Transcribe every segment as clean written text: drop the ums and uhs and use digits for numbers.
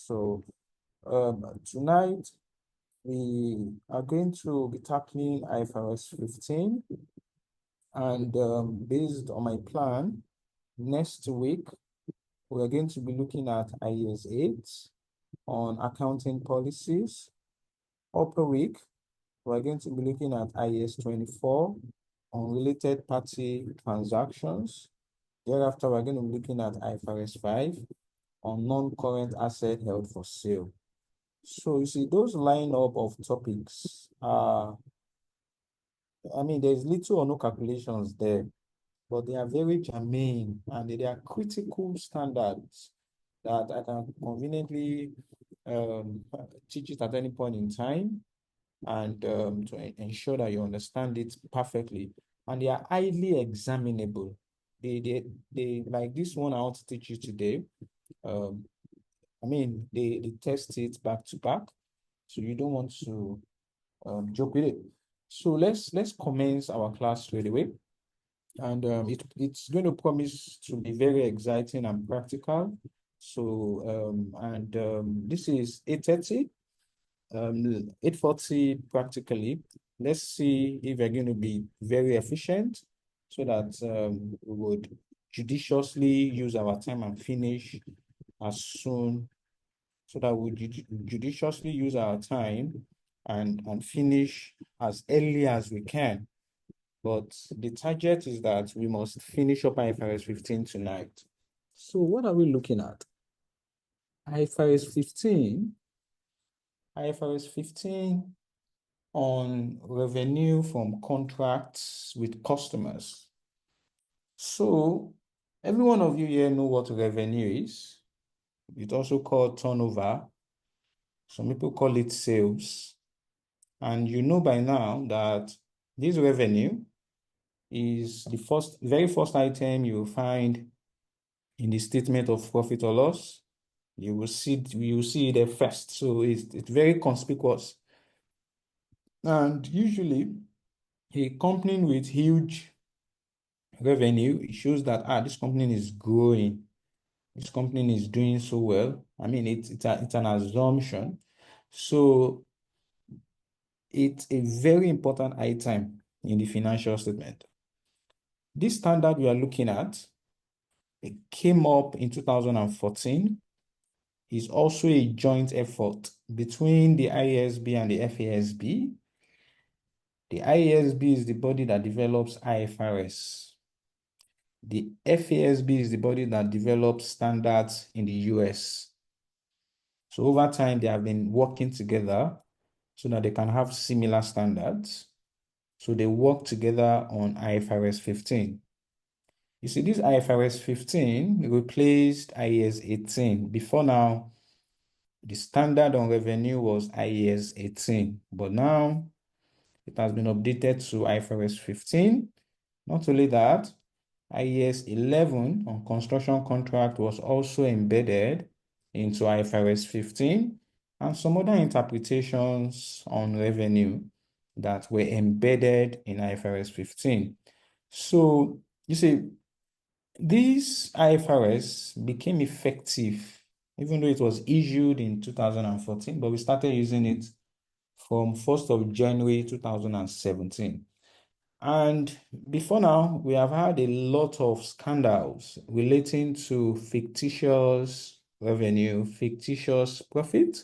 So tonight we are going to be tackling IFRS 15, and based on my plan, next week we are going to be looking at IAS 8 on accounting policies. Upper week we're going to be looking at IAS 24 on related party transactions. Thereafter, we're going to be looking at IFRS 5 on non-current asset held for sale. So you see, those lineup of topics are, there's little or no calculations there, but they are very germane and they are critical standards that I can conveniently teach it at any point in time, and to ensure that you understand it perfectly. And they are highly examinable. They like this one I want to teach you today. They test it back to back, so you don't want to joke with it. So let's commence our class straight away, and it's going to promise to be very exciting and practical. So this is 8:30, 8:40 practically. Let's see if we're going to be very efficient, so that we would judiciously use our time and finish as soon, so that we judiciously use our time and finish as early as we can. But the target is that we must finish up IFRS 15 tonight. So what are we looking at? IFRS 15 on revenue from contracts with customers. So every one of you here know what revenue is. It's also called turnover. Some people call it sales. And you know by now that this revenue is the very first item you will find in the statement of profit or loss. You will see it there first. So it's very conspicuous. And usually a company with huge revenue, it shows that this company is growing. This company is doing so well. It's an assumption. So it's a very important item in the financial statement. This standard we are looking at, it came up in 2014. Is also a joint effort between the IASB and the FASB. The IASB is the body that develops IFRS. The FASB is the body that develops standards in the US. So over time, they have been working together so that they can have similar standards. So they work together on IFRS 15. You see, this IFRS 15 replaced IAS 18. Before now, the standard on revenue was IAS 18, but now it has been updated to IFRS 15. Not only that, IAS 11 on construction contract was also embedded into IFRS 15, and some other interpretations on revenue that were embedded in IFRS 15. So you see, this IFRS became effective, even though it was issued in 2014, but we started using it from 1st of January 2017. And before now, we have had a lot of scandals relating to fictitious revenue, fictitious profit.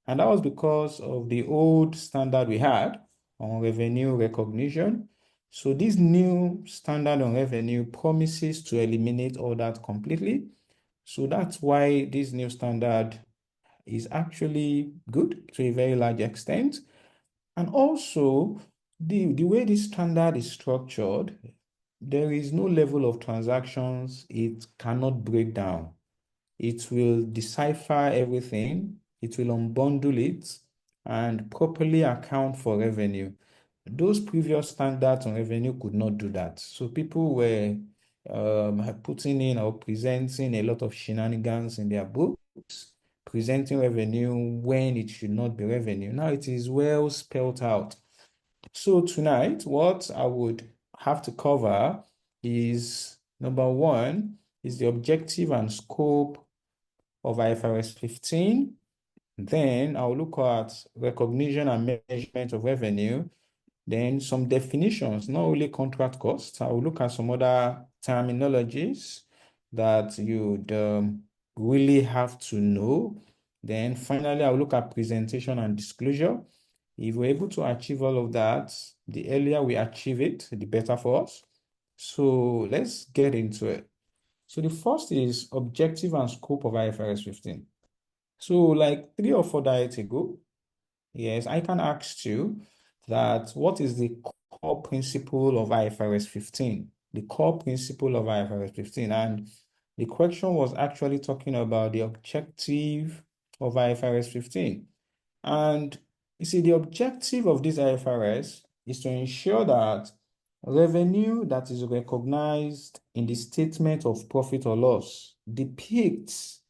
And that was because of the old standard we had on revenue recognition. So this new standard on revenue promises to eliminate all that completely. So that's why this new standard is actually good to a very large extent. And also, the way this standard is structured, there is no level of transactions it cannot break down. It will decipher everything, it will unbundle it, and properly account for revenue. Those previous standards on revenue could not do that. So people were putting in or presenting a lot of shenanigans in their books, presenting revenue when it should not be revenue. Now it is well spelled out. So tonight, what I would have to cover is, number one, is the objective and scope of IFRS 15. Then I'll look at recognition and measurement of revenue. Then some definitions, not only contract costs. I will look at some other terminologies that you'd really have to know. Then finally, I'll look at presentation and disclosure. If we're able to achieve all of that, the earlier we achieve it, the better for us. So let's get into it. So the first is objective and scope of IFRS 15. So like 3 or 4 days ago, yes, I can ask you that what is the core principle of IFRS 15? The core principle of IFRS 15. And the question was actually talking about the objective of IFRS 15. And you see, the objective of this IFRS is to ensure that revenue that is recognized in the statement of profit or loss depicts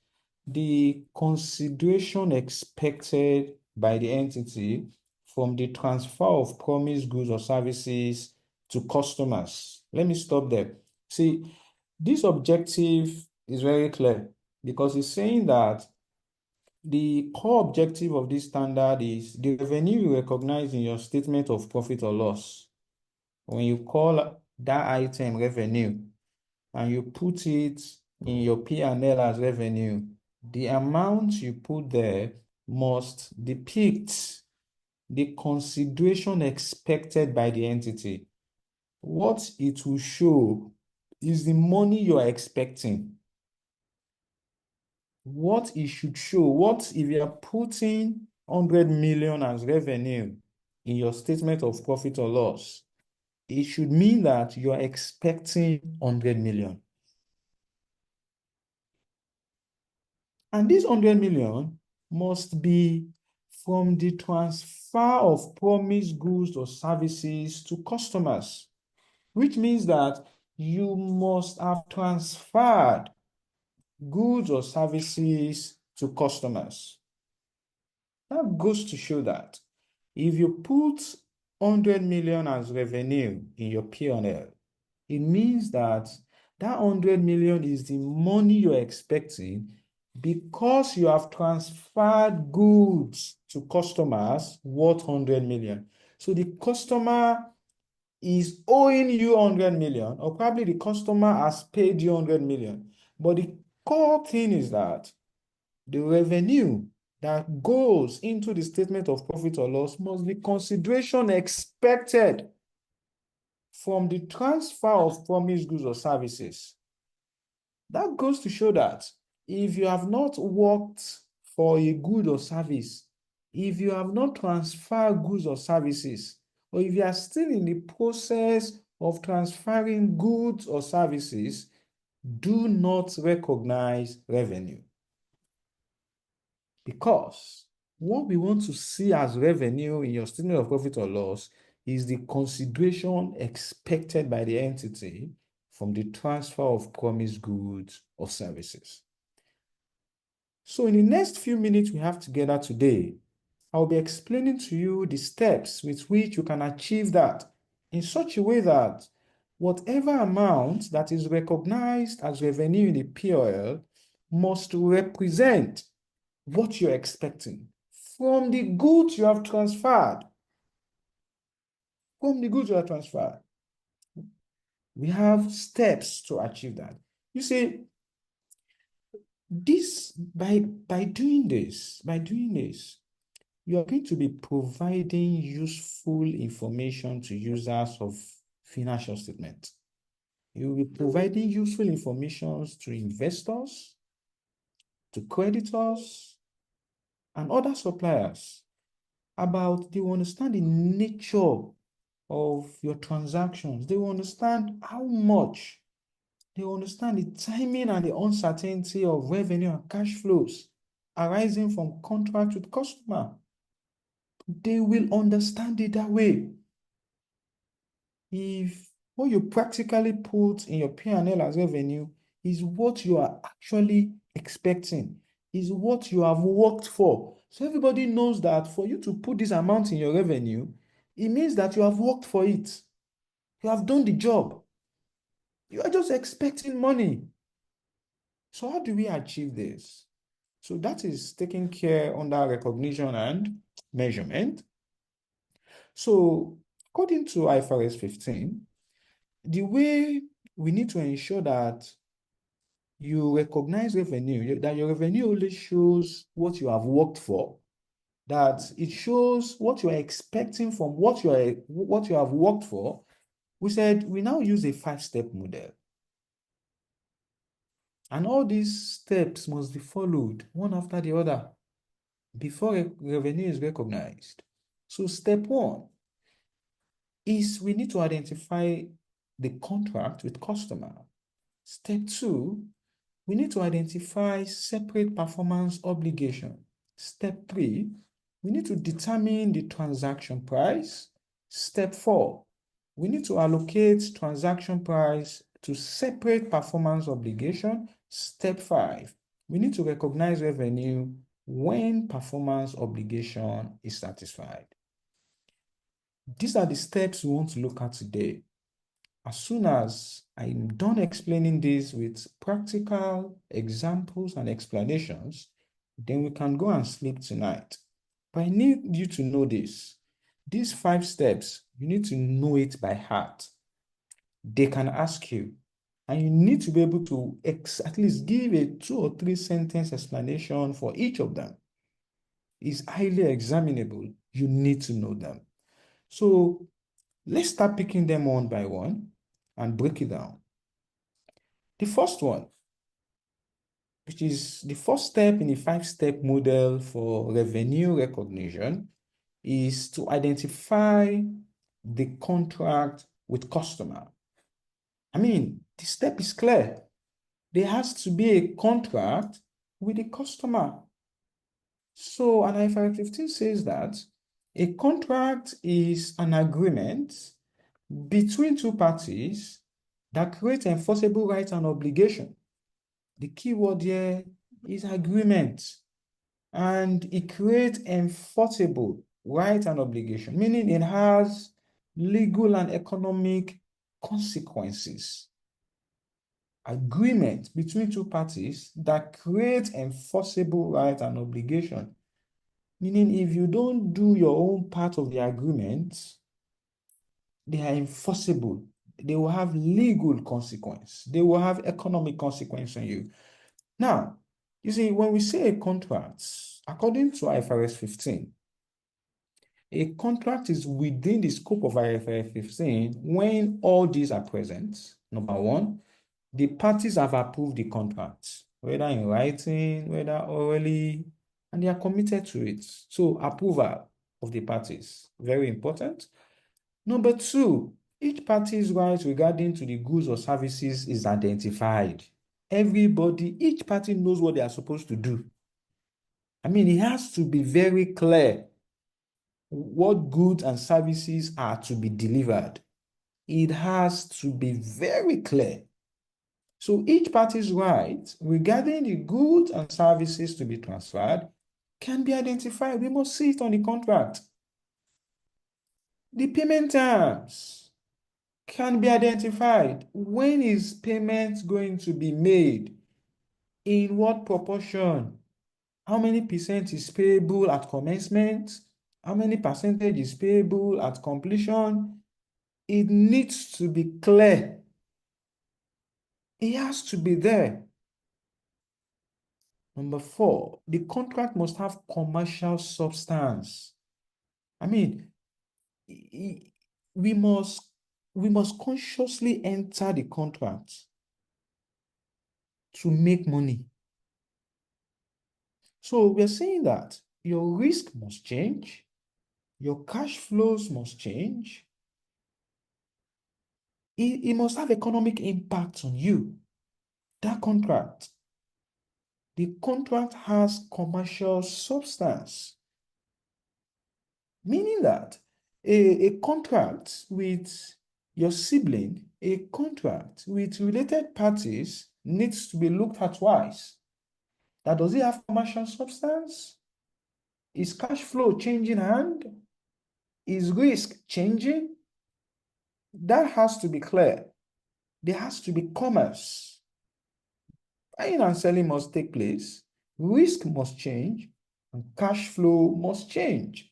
the consideration expected by the entity from the transfer of promised goods or services to customers. Let me stop there. See, this objective is very clear because it's saying that the core objective of this standard is the revenue you recognize in your statement of profit or loss. When you call that item revenue and you put it in your P&L as revenue, the amount you put there must depict the consideration expected by the entity. What it will show is the money you are expecting. What it should show, what if you are putting 100 million as revenue in your statement of profit or loss, it should mean that you are expecting 100 million. And this 100 million must be from the transfer of promised goods or services to customers, which means that you must have transferred goods or services to customers. That goes to show that if you put 100 million as revenue in your P&L, it means that that 100 million is the money you're expecting because you have transferred goods to customers worth 100 million. So the customer is owing you 100 million, or probably the customer has paid you 100 million. But the core thing is that the revenue that goes into the statement of profit or loss must be consideration expected from the transfer of promised goods or services. That goes to show that if you have not worked for a good or service, if you have not transferred goods or services, or if you are still in the process of transferring goods or services, do not recognize revenue. Because what we want to see as revenue in your statement of profit or loss is the consideration expected by the entity from the transfer of promised goods or services. So in the next few minutes we have together today, I'll be explaining to you the steps with which you can achieve that in such a way that whatever amount that is recognized as revenue in the POL must represent what you're expecting from the goods you have transferred. From the goods you have transferred. We have steps to achieve that. You see, this by doing this, you are going to be providing useful information to users of financial statement. You will be providing useful information to investors, to creditors, and other suppliers about they will understand the nature of your transactions. They will understand how much. They will understand the timing and the uncertainty of revenue and cash flows arising from contract with customer. They will understand it that way. If what you practically put in your P&L as revenue is what you are actually expecting, is what you have worked for. So everybody knows that for you to put this amount in your revenue, it means that you have worked for it. You have done the job. You are just expecting money. So how do we achieve this? So that is taken care under recognition and measurement. So according to IFRS 15, the way we need to ensure that you recognize revenue, that your revenue only shows what you have worked for, that it shows what you are expecting from what you have worked for. We said we now use a 5-step model. And all these steps must be followed one after the other before revenue is recognized. So step 1 is we need to identify the contract with customer. Step 2, we need to identify separate performance obligation. Step 3, we need to determine the transaction price. Step 4, we need to allocate transaction price to separate performance obligation. Step 5, we need to recognize revenue when performance obligation is satisfied. These are the steps we want to look at today. As soon as I'm done explaining this with practical examples and explanations, then we can go and sleep tonight. But I need you to know this. These 5 steps, you need to know it by heart. They can ask you, and you need to be able to at least give a 2 or 3 sentence explanation for each of them. It's highly examinable. You need to know them. So let's start picking them one by one and break it down. The first one, which is the first step in the 5-step model for revenue recognition, is to identify the contract with customer. I mean, the step is clear. There has to be a contract with the customer. So, and IFRS 15 says that a contract is an agreement between 2 parties that create enforceable rights and obligation. The key word here is agreement, and it creates enforceable rights and obligation, meaning it has legal and economic consequences. Agreement between 2 parties that create enforceable rights and obligation, meaning if you don't do your own part of the agreement, they are enforceable. They will have legal consequence. They will have economic consequence on you. Now, you see, when we say a contract, according to IFRS 15, a contract is within the scope of IFRS 15 when all these are present. Number 1, the parties have approved the contract, whether in writing, whether orally, and they are committed to it. So approval of the parties, very important. Number 2, each party's rights regarding to the goods or services is identified. Everybody, each party knows what they are supposed to do. I mean, it has to be very clear what goods and services are to be delivered. It has to be very clear. So each party's rights regarding the goods and services to be transferred can be identified. We must see it on the contract. The payment terms can be identified. When is payment going to be made? In what proportion? How many percent is payable at commencement? How many percentage is payable at completion? It needs to be clear. It has to be there. Number 4, the contract must have commercial substance. I mean, we must consciously enter the contract to make money. So we're saying that your risk must change, your cash flows must change. It must have economic impact on you. That contract, the contract has commercial substance, meaning that a contract with your sibling, a contract with related parties needs to be looked at twice. That does it have commercial substance? Is cash flow changing hand? Is risk changing? That has to be clear. There has to be commerce. Buying and selling must take place. Risk must change and cash flow must change.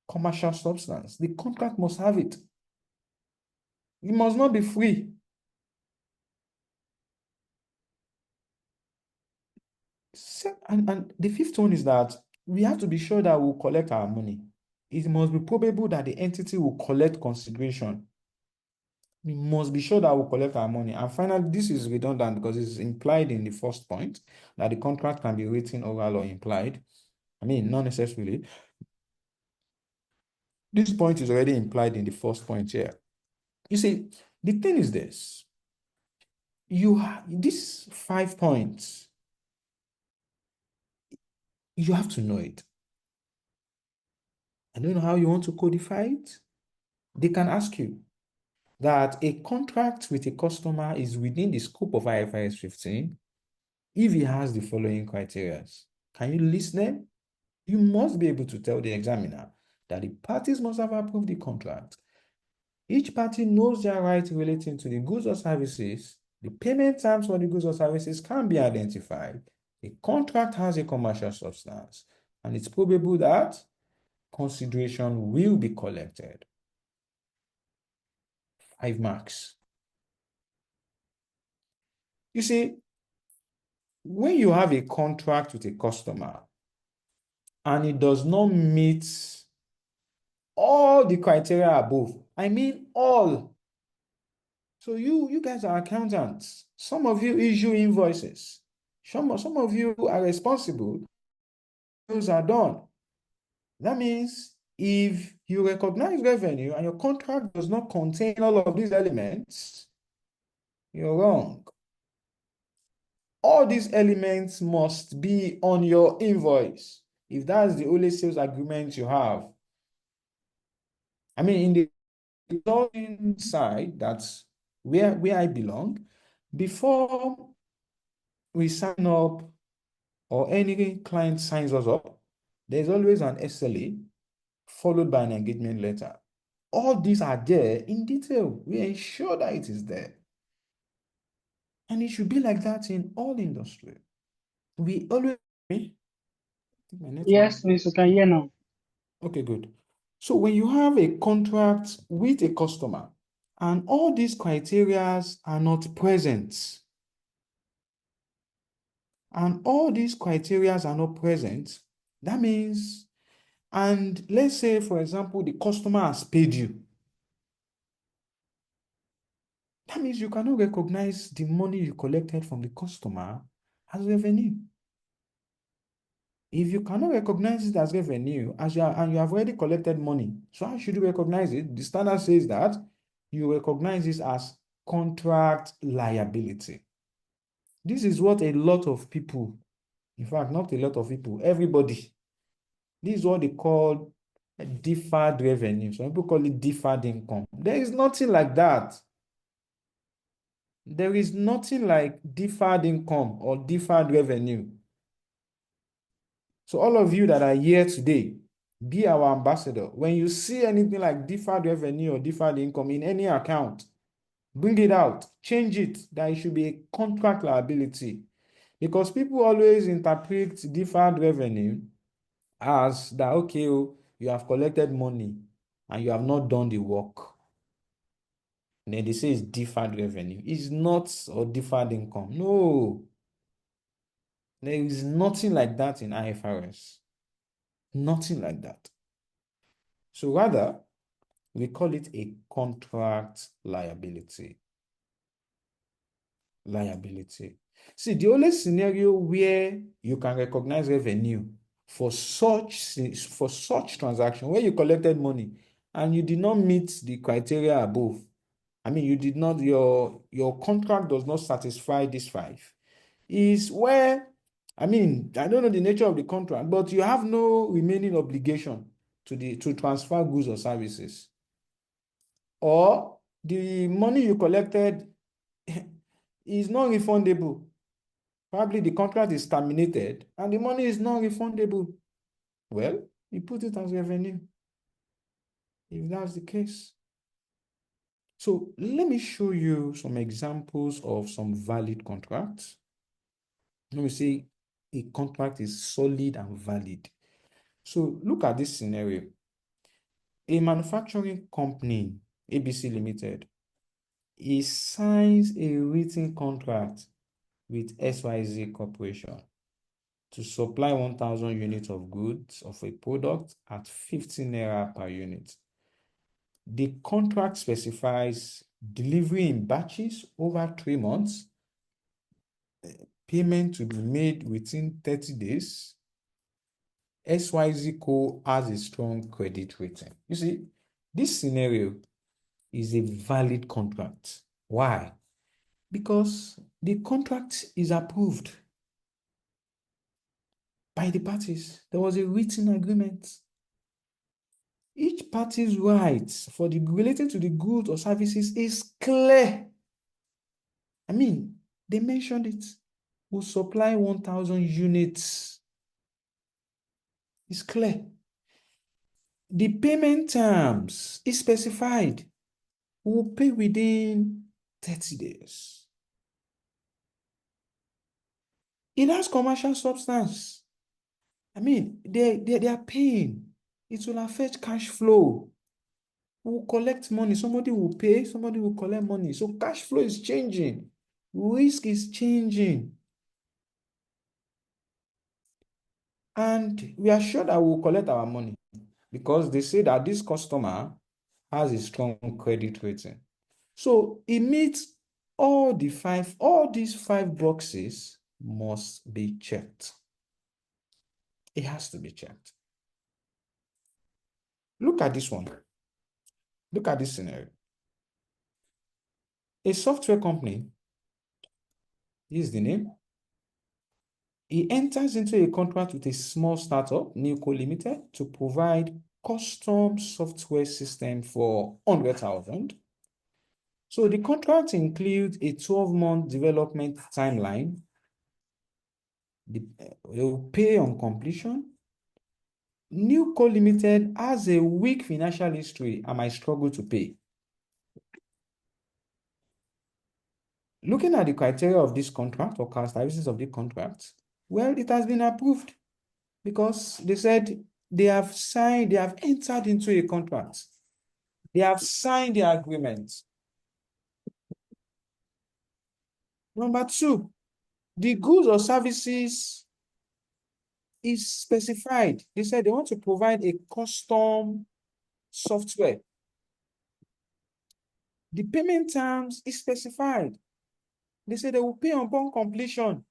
Commercial substance, the contract must have it. It must not be free. And the fifth one is that we have to be sure that we'll collect our money. It must be probable that the entity will collect consideration. We must be sure that we'll collect our money. And finally, this is redundant because it's implied in the first point that the contract can be written, oral, or implied. I mean, not necessarily. This point is already implied in the first point here. You see, the thing is this. You have these 5 points, you have to know it. I don't know how you want to codify it. They can ask you that a contract with a customer is within the scope of IFRS 15 if it has the following criteria. Can you list them? You must be able to tell the examiner that the parties must have approved the contract. Each party knows their rights relating to the goods or services. The payment terms for the goods or services can be identified. The contract has a commercial substance, and it's probable that consideration will be collected. 5 marks. You see, when you have a contract with a customer and it does not meet all the criteria above, I mean all. So you guys are accountants. Some of you issue invoices. Some of you are responsible. Those are done. That means if you recognize revenue and your contract does not contain all of these elements, you're wrong. All these elements must be on your invoice if that's the only sales agreement you have. I mean, in the consulting side, that's where I belong, before we sign up or any client signs us up, there's always an SLA followed by an engagement letter. All these are there in detail. We ensure that it is there. And it should be like that in all industry. We always... Yes, please, you can hear now. Okay, good. So when you have a contract with a customer and all these criteria are not present, that means, and let's say, for example, the customer has paid you. That means you cannot recognize the money you collected from the customer as revenue. If you cannot recognize it as revenue, and you have already collected money, so how should you recognize it? The standard says that you recognize this as contract liability. This is what a lot of people, in fact, not a lot of people, everybody, this is what they call deferred revenue. Some people call it deferred income. There is nothing like that. There is nothing like deferred income or deferred revenue. So all of you that are here today, be our ambassador. When you see anything like deferred revenue or deferred income in any account, bring it out, change it, that it should be a contract liability. Because people always interpret deferred revenue as that, okay, oh, you have collected money and you have not done the work. And then they say it's deferred revenue. It's not, or deferred income. No. There is nothing like that in IFRS. Nothing like that. So rather, we call it a contract liability. See, the only scenario where you can recognize revenue for such transaction, where you collected money and you did not meet the criteria above, I mean, you did not, your contract does not satisfy this 5, is where, I mean, I don't know the nature of the contract, but you have no remaining obligation to transfer goods or services. Or the money you collected is non-refundable. Probably the contract is terminated and the money is non-refundable. Well, you put it as revenue, if that's the case. So let me show you some examples of some valid contracts. Let me see a contract is solid and valid. So look at this scenario. A manufacturing company, ABC Limited, he signs a written contract with XYZ Corporation to supply 1,000 units of goods of a product at 15 naira per unit. The contract specifies delivery in batches over 3 months, payment to be made within 30 days. XYZ Co has a strong credit rating. You see, this scenario is a valid contract. Why? Because the contract is approved by the parties. There was a written agreement. Each party's rights for the related to the goods or services is clear. I mean, they mentioned it. Will supply 1,000 units. It's clear. The payment terms is specified. We will pay within 30 days. It has commercial substance. I mean, they are paying. It will affect cash flow. We will collect money. Somebody will pay, somebody will collect money. So cash flow is changing. Risk is changing. And we are sure that we will collect our money because they say that this customer has a strong credit rating. So it meets all these 5 boxes must be checked. It has to be checked. Look at this one. Look at this scenario. A software company, this is the name. He enters into a contract with a small startup, Newco Limited, to provide custom software system for 100,000. So the contract includes a 12-month development timeline. They will pay on completion. Newco Limited has a weak financial history and might struggle to pay. Looking at the criteria of this contract or characteristics of the contract, well, it has been approved because they said they have entered into a contract. They have signed the agreement. Number 2, the goods or services is specified. They said they want to provide a custom software. The payment terms is specified. They say they will pay upon completion.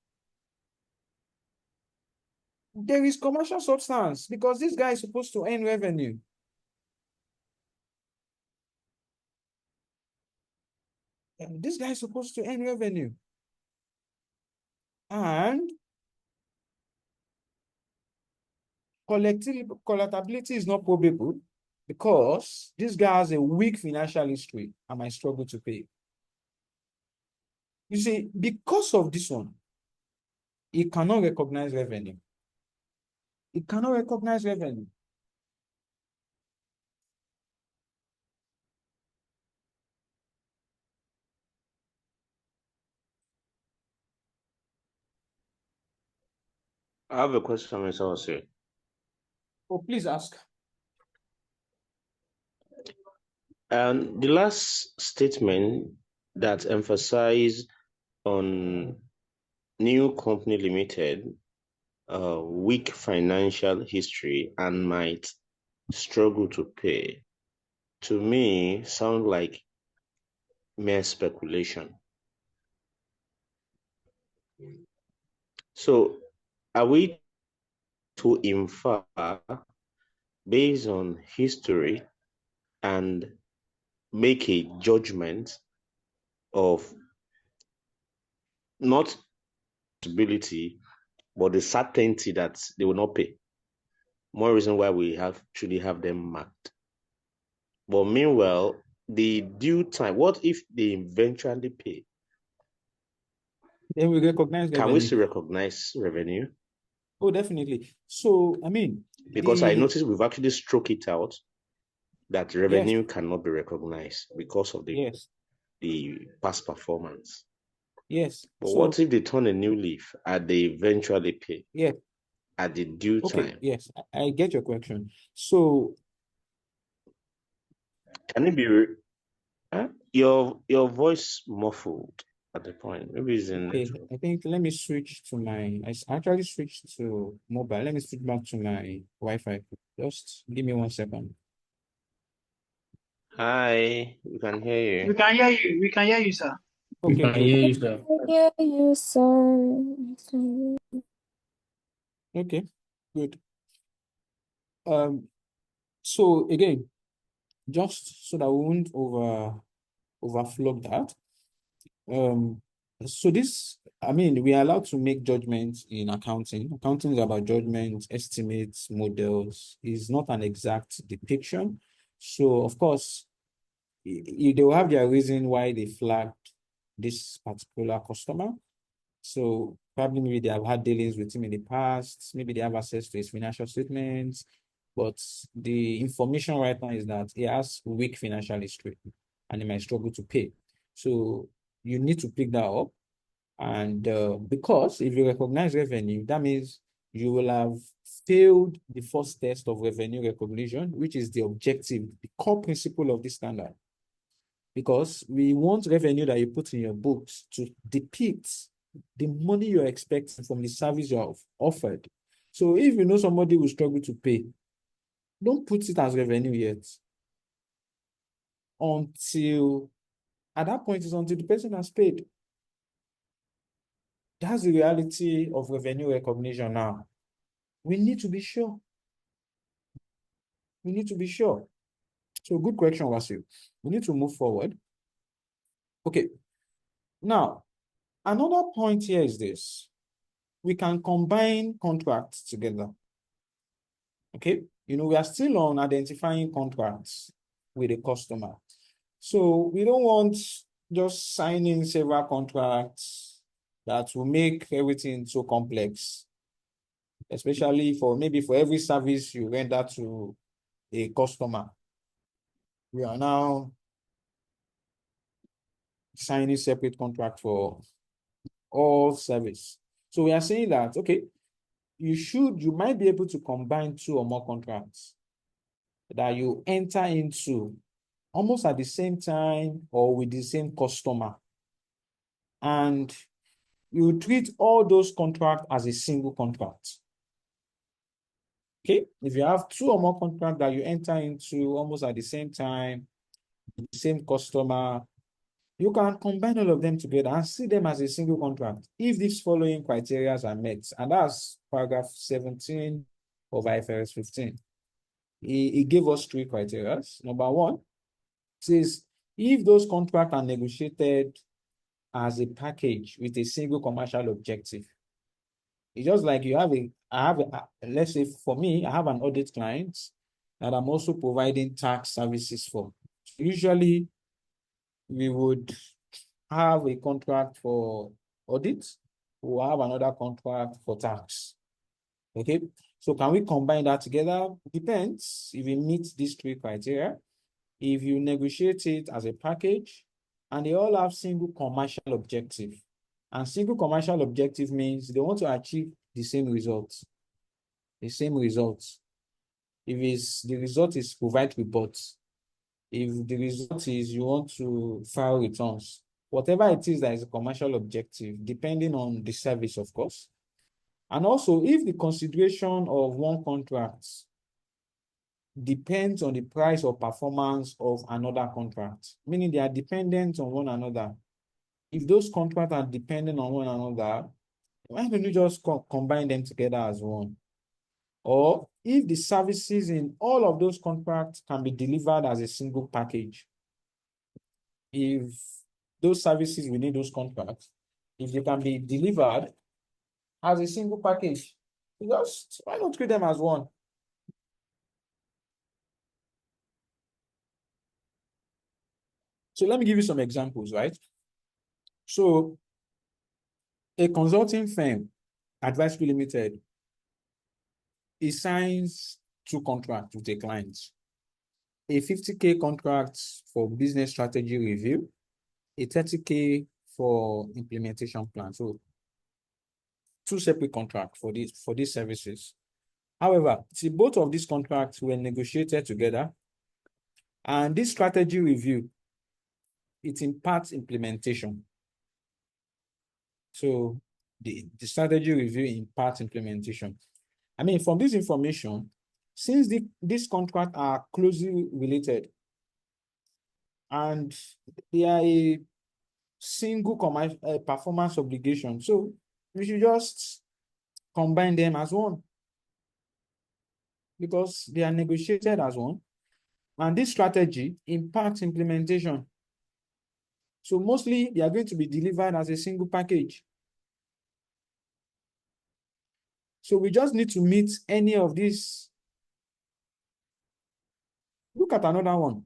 There is commercial substance because this guy is supposed to earn revenue. And this guy is supposed to earn revenue. And collectability is not probable because this guy has a weak financial history and might struggle to pay. You see, because of this one, he cannot recognize revenue. He cannot recognize revenue. I have a question, Mr. Ose. Oh, please ask. And the last statement that emphasized on new company limited, weak financial history and might struggle to pay, to me, sound like mere speculation. So, are we to infer, based on history, and make a judgment of not possibility, but the certainty that they will not pay? More reason why we truly have them marked. But meanwhile, the due time, what if they eventually pay? Then we recognize Can we revenue. still recognize revenue? Oh, definitely. So, I mean, Because I noticed we've actually struck it out that yes, revenue cannot be recognized because of yes. the past performance. Yes. But what So, if they turn a new leaf and they eventually pay yeah. at the due Okay. time? Yes. I get your question. So, Can it be huh? Your voice muffled at the point? Maybe it's in okay, network. I think let me switch to actually switched to mobile. Let me switch back to my Wi-Fi. Just give me 1 second. Hi, we can hear We you. can hear you. We can hear you, sir. Okay, can good. hear you, sir. hear you, sir. Okay, good. So again, just so that we won't overflow that. So this, I mean, we are allowed to make judgments in accounting. Accounting is about judgments, estimates, models. It's not an exact depiction. So of course, they will have their reason why they flagged this particular customer. So probably maybe they have had dealings with him in the past. Maybe they have access to his financial statements. But the information right now is that he has weak financial history and he might struggle to pay. So you need to pick that up. And because if you recognize revenue, that means you will have failed the first test of revenue recognition, which is the objective, the core principle of this standard. Because we want revenue that you put in your books to depict the money you're expecting from the service you have offered. So if you know somebody will struggle to pay, don't put it as revenue yet. Until at that point is until the person has paid. That's the reality of revenue recognition now. We need to be sure. We need to be sure. So good question, Wasil. We need to move forward. Okay. Now, another point here is this. We can combine contracts together. Okay. We are still on identifying contracts with a customer. So we don't want just signing several contracts that will make everything so complex, especially maybe for every service you render to a customer. We are now signing separate contract for all service. So we are saying that, okay, you might be able to combine 2 or more contracts that you enter into almost at the same time or with the same customer. And you treat all those contracts as a single contract. Okay, if you have 2 or more contracts that you enter into almost at the same time, the same customer, you can combine all of them together and see them as a single contract if these following criteria are met. And that's paragraph 17 of IFRS 15. It gave us 3 criteria. Number 1 says if those contracts are negotiated as a package with a single commercial objective. It's just like let's say for me, I have an audit client that I'm also providing tax services for. Usually, we would have a contract for audit. We'll have another contract for tax. Okay, so can we combine that together? Depends if we meet these 3 criteria. If you negotiate it as a package, and they all have single commercial objective. And single commercial objective means they want to achieve the same results. The same results. If the result is provide reports, if the result is you want to file returns, whatever it is that is a commercial objective, depending on the service, of course. And also, if the consideration of one contract depends on the price or performance of another contract, meaning they are dependent on one another. If those contracts are dependent on one another, why don't you just combine them together as one? Or if the services in all of those contracts can be delivered as a single package, if those services within those contracts, if they can be delivered as a single package, just why not treat them as one? So let me give you some examples, right? So a consulting firm, Advisory Limited, it signs 2 contracts with a client. A 50K contract for business strategy review, a 30K for implementation plan. So two separate contracts for these services. However, see, both of these contracts were negotiated together, and this strategy review, it imparts implementation. So the strategy review imparts implementation. I mean, from this information, since these contracts are closely related and they are a single performance obligation, so we should just combine them as one because they are negotiated as one. And this strategy impacts implementation. So mostly they are going to be delivered as a single package. So we just need to meet any of these. Look at another one.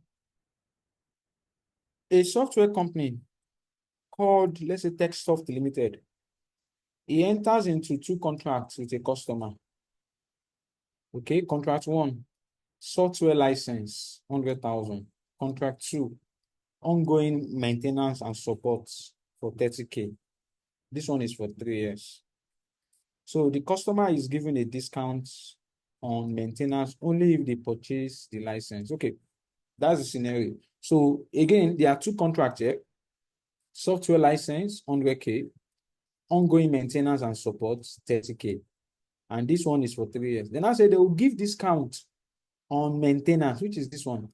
A software company called, let's say, TechSoft Limited. He enters into two contracts with a customer. Okay, contract one, software license, 100,000. Contract two, ongoing maintenance and support for 30K. This one is for 3 years. So the customer is given a discount on maintenance only if they purchase the license. Okay, that's the scenario. So again, there are two contracts here. Software license, 100K. Ongoing maintenance and support, 30K. And this one is for 3 years. Then I said they will give discount on maintenance, which is this one,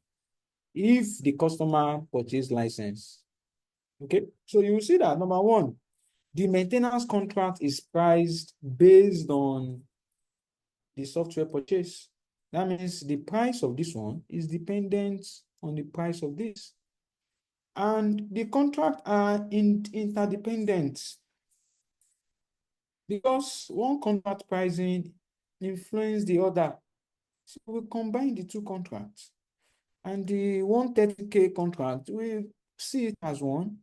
if the customer purchase license. Okay, so you will see that number one, the maintenance contract is priced based on the software purchase. That means the price of this one is dependent on the price of this. And the contract are interdependent because one contract pricing influences the other. So we combine the two contracts. And the 130K contract, we see it as one,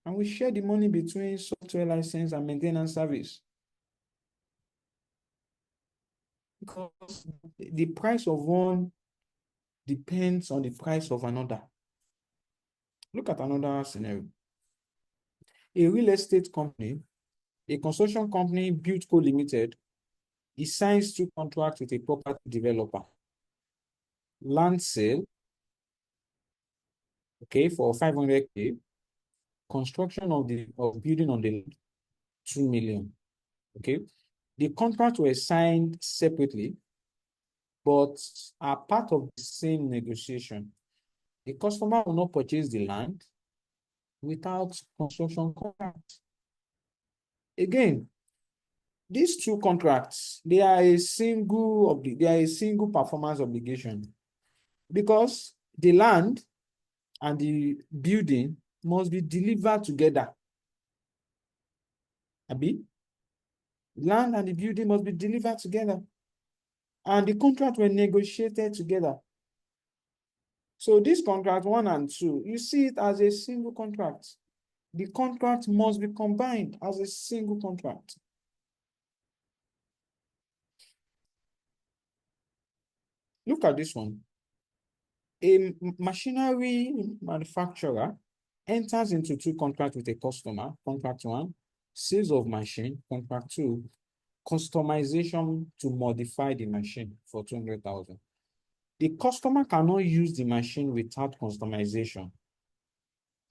and we share the money between software license and maintenance service. Because the price of one depends on the price of another. Look at another scenario. A real estate company, a construction company, Buildco Limited, he signs two contracts with a property developer. Land sale, okay, for 500K. Construction of building on the land, 2 million. Okay. The contracts were signed separately, but are part of the same negotiation. The customer will not purchase the land without construction contract. Again, these two contracts, they are a single performance obligation because the land and the building must be delivered together. Abi? Land and the building must be delivered together. And the contract were negotiated together. So this contract 1 and 2, you see it as a single contract. The contract must be combined as a single contract. Look at this one. A machinery manufacturer enters into two contracts with a customer. Contract 1, sales of machine. Contract 2, customization to modify the machine for 200,000. The customer cannot use the machine without customization.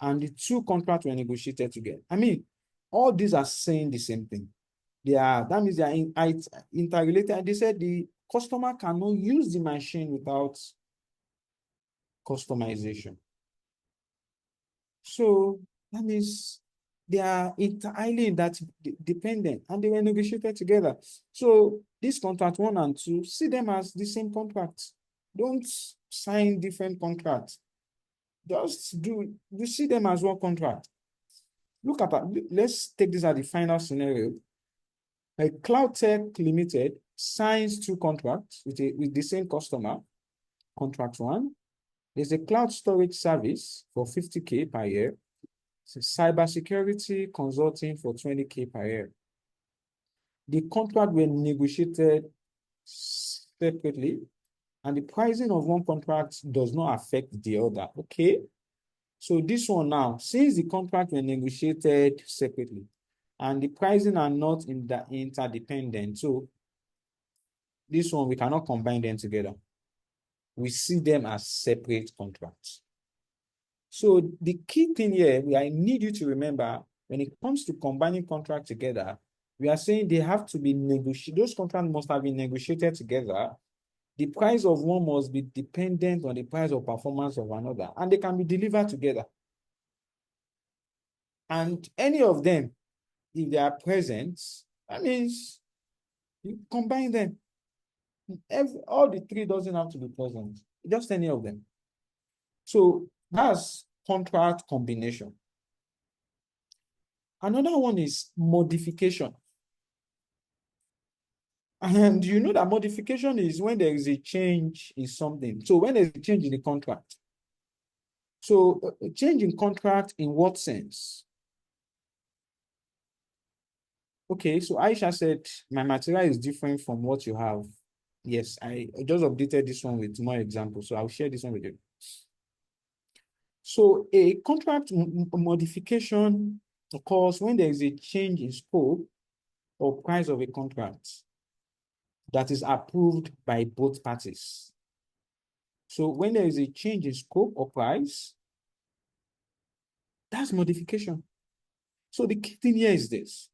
And the two contracts were negotiated together. I mean, all these are saying the same thing. That means they are interrelated. They said the customer cannot use the machine without customization. So that means they are highly dependent and they were negotiated together. So this contract 1 and 2, see them as the same contract. Don't sign different contracts. Just you see them as one contract. Look at that. Let's take this as the final scenario. A Cloud Tech Limited signs two contracts with the same customer. Contract 1, there's a cloud storage service for 50K per year. It's a cybersecurity consulting for 20K per year. The contract were negotiated separately, and the pricing of one contract does not affect the other. Okay. So this one now, since the contract were negotiated separately and the pricing are not interdependent, so this one, we cannot combine them together. We see them as separate contracts. So the key thing here, I need you to remember, when it comes to combining contracts together, we are saying they have to be negotiated. Those contracts must have been negotiated together. The price of one must be dependent on the price of performance of another, and they can be delivered together. And any of them, if they are present, that means you combine them. All the three doesn't have to be present, just any of them. So that's contract combination. Another one is modification. And you know that modification is when there is a change in something. So when there's a change in the contract. So a change in contract in what sense? Okay, so Aisha said, my material is different from what you have. Yes, I just updated this one with more examples. So I'll share this one with you. So a contract modification occurs when there is a change in scope or price of a contract that is approved by both parties. So when there is a change in scope or price, that's modification. So the key thing here is this.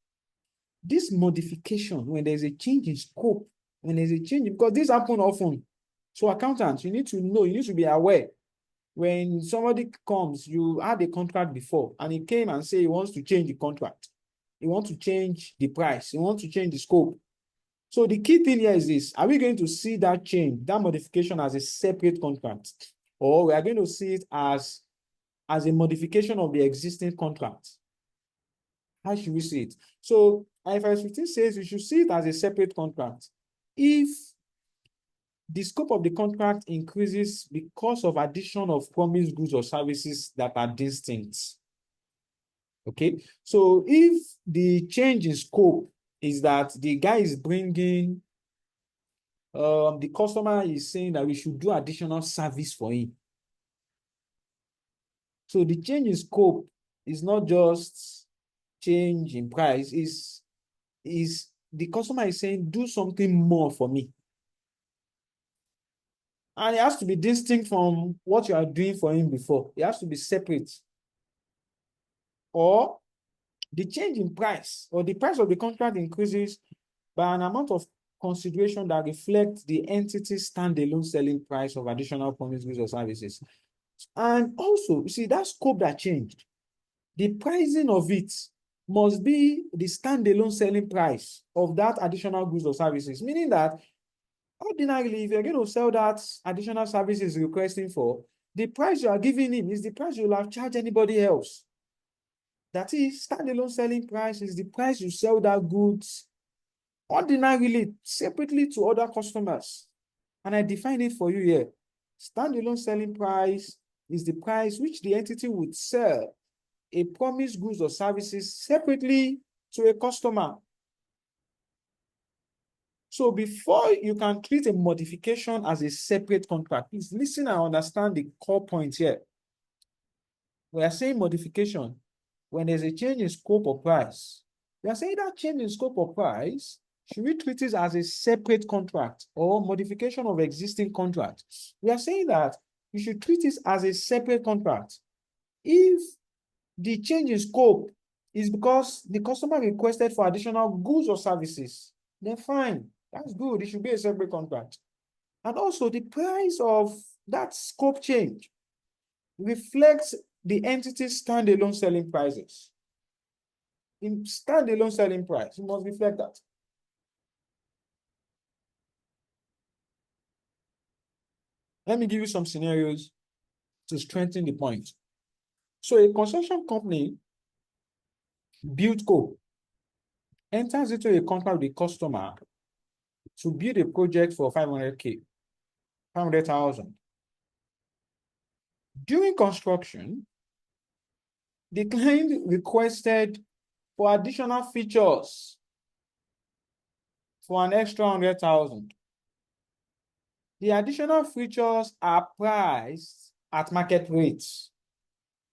This modification, when there's a change in scope, when there's a change, because this happens often. So accountants, you need to know, you need to be aware. When somebody comes, you had a contract before, and he came and say he wants to change the contract. He wants to change the price. He wants to change the scope. So the key thing here is this. Are we going to see that change, that modification as a separate contract? Or we are going to see it as a modification of the existing contract? How should we see it? So IFRS 15 says you should see it as a separate contract if the scope of the contract increases because of addition of promised goods or services that are distinct. Okay, so if the change in scope is that the guy is bringing, the customer is saying that we should do additional service for him. So the change in scope is not just change in price, is the customer is saying, do something more for me. And it has to be distinct from what you are doing for him before. It has to be separate. Or the change in price or the price of the contract increases by an amount of consideration that reflects the entity's standalone selling price of additional promised goods or services. And also, you see, that scope that changed, the pricing of it must be the standalone selling price of that additional goods or services, meaning that ordinarily, if you're going to sell that additional services requesting for, the price you are giving him is the price you'll have charged anybody else. That is, standalone selling price is the price you sell that goods ordinarily, separately to other customers. And I define it for you here. Standalone selling price is the price which the entity would sell a promised goods or services separately to a customer. So before you can treat a modification as a separate contract, please listen and understand the core point here. We are saying modification when there's a change in scope or price. We are saying that change in scope or price, should we treat it as a separate contract or modification of existing contract? We are saying that you should treat it as a separate contract. If the change in scope is because the customer requested for additional goods or services, then fine, that's good. It should be a separate contract. And also the price of that scope change reflects the entity's standalone selling prices. In standalone selling price, you must reflect that. Let me give you some scenarios to strengthen the point. So a construction company, BuildCo, enters into a contract with the customer to build a project for 500,000. During construction, the client requested for additional features for an extra 100,000. The additional features are priced at market rates.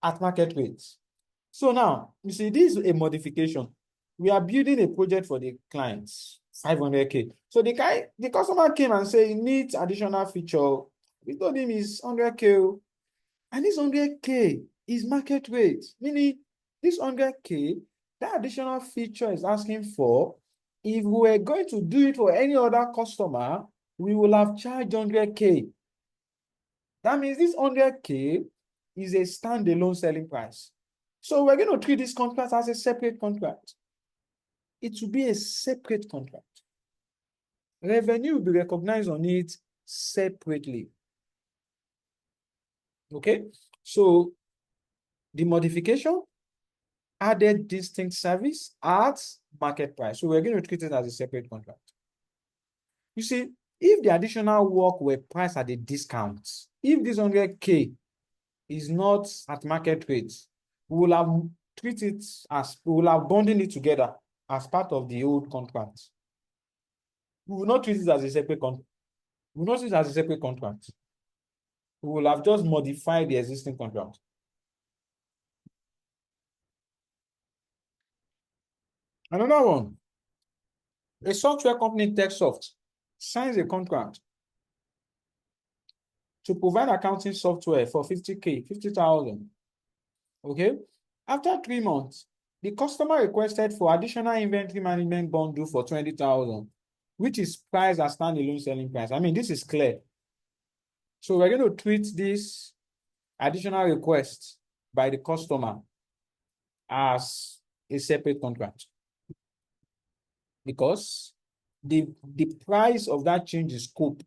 at market rates. So now, you see, this is a modification. We are building a project for the clients, 500K. So the customer came and said, he needs additional feature. We told him it's 100K. And this 100K is market rate, meaning this 100K, that additional feature is asking for, if we were going to do it for any other customer, we will have charged 100K. That means this 100K is a standalone selling price. So we're going to treat this contract as a separate contract. It will be a separate contract. Revenue will be recognized on it separately. Okay? So the modification added distinct service at market price. So we're going to treat it as a separate contract. You see, if the additional work were priced at a discount, if this 100K is not at market rates, we will have treated as, we will have bonding it together as part of the old contract. We will not treat it as a separate contract. We will not treat it as a separate contract. We will have just modified the existing contract. Another one, a software company, TechSoft, signs a contract to provide accounting software for 50K, 50,000. Okay. After 3 months, the customer requested for additional inventory management bundle for 20,000, which is priced as standalone selling price. I mean, this is clear. So we're going to treat this additional request by the customer as a separate contract, because the price of that change in scope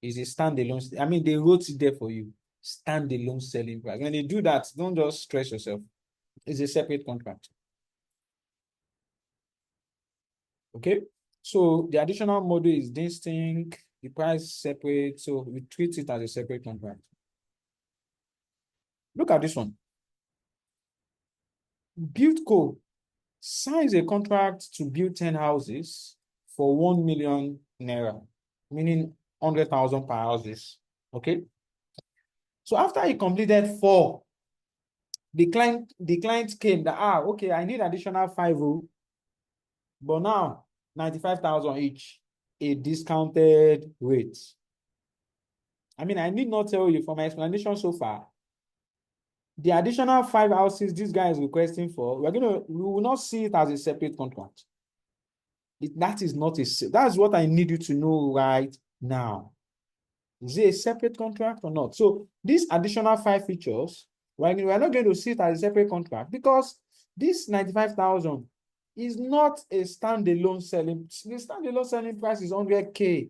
is a standalone. I mean, they wrote it there for you. Standalone selling price. When they do that, don't just stress yourself. It's a separate contract. Okay. So the additional model is distinct, the price separate. So we treat it as a separate contract. Look at this one. BuildCo signs a contract to build 10 houses for 1 million naira, meaning 100,000 per houses. Okay. So after he completed 4, the client came that, okay, I need additional 5, but now 95,000 each, a discounted rate. I mean, I need not tell you from my explanation so far, the additional 5 houses this guy is requesting for, we will not see it as a separate contract. That's what I need you to know right now. Is it a separate contract or not? So these additional 5 features, we're not going to see it as a separate contract, because this 95,000 is not a standalone selling. The standalone selling price is 100K.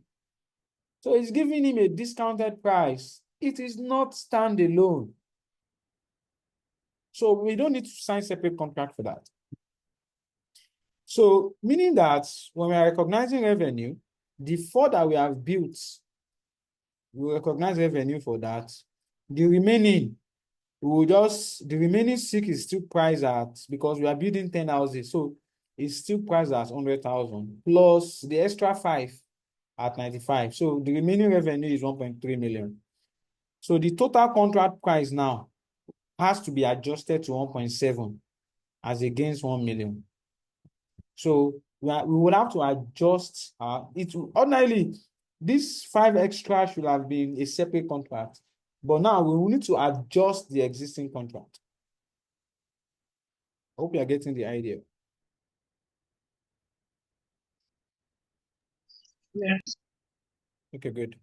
So it's giving him a discounted price. It is not standalone. So we don't need to sign separate contract for that. So meaning that when we are recognizing revenue, the 4 that we have built, we recognize revenue for that. The remaining, the remaining 6 is still priced at, because we are building 10 houses. So it's still priced at 100,000 plus the extra 5 at 95. So the remaining revenue is 1.3 million. So the total contract price now has to be adjusted to 1.7 as against 1 million. So we would have to adjust it. Ordinarily, this 5 extra should have been a separate contract, but now we will need to adjust the existing contract. I hope you are getting the idea. Yes. Okay, good.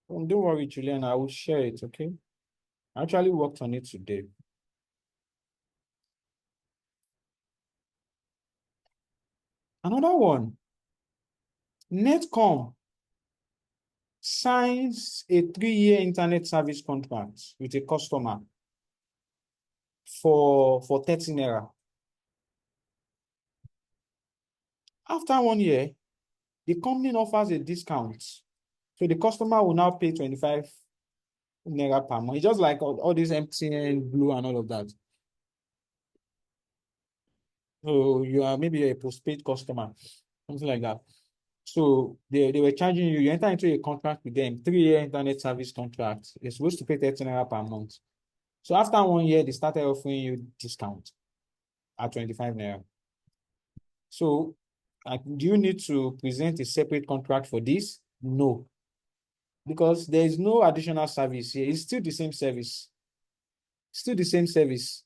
Don't worry, Julian, I will share it, okay? I actually worked on it today. Another one, Netcom signs a 3-year internet service contract with a customer for 30 naira. After 1 year, the company offers a discount. So the customer will now pay 25 naira per month. It's just like all these MTN, Blue, and all of that. So you are maybe a postpaid customer, something like that. So they were charging you enter into a contract with them, 3-year internet service contract. You're supposed to pay 30 naira per month. So after 1 year, they started offering you discount at 25 naira. So do you need to present a separate contract for this? No, because there is no additional service here. It's still the same service. Still the same service.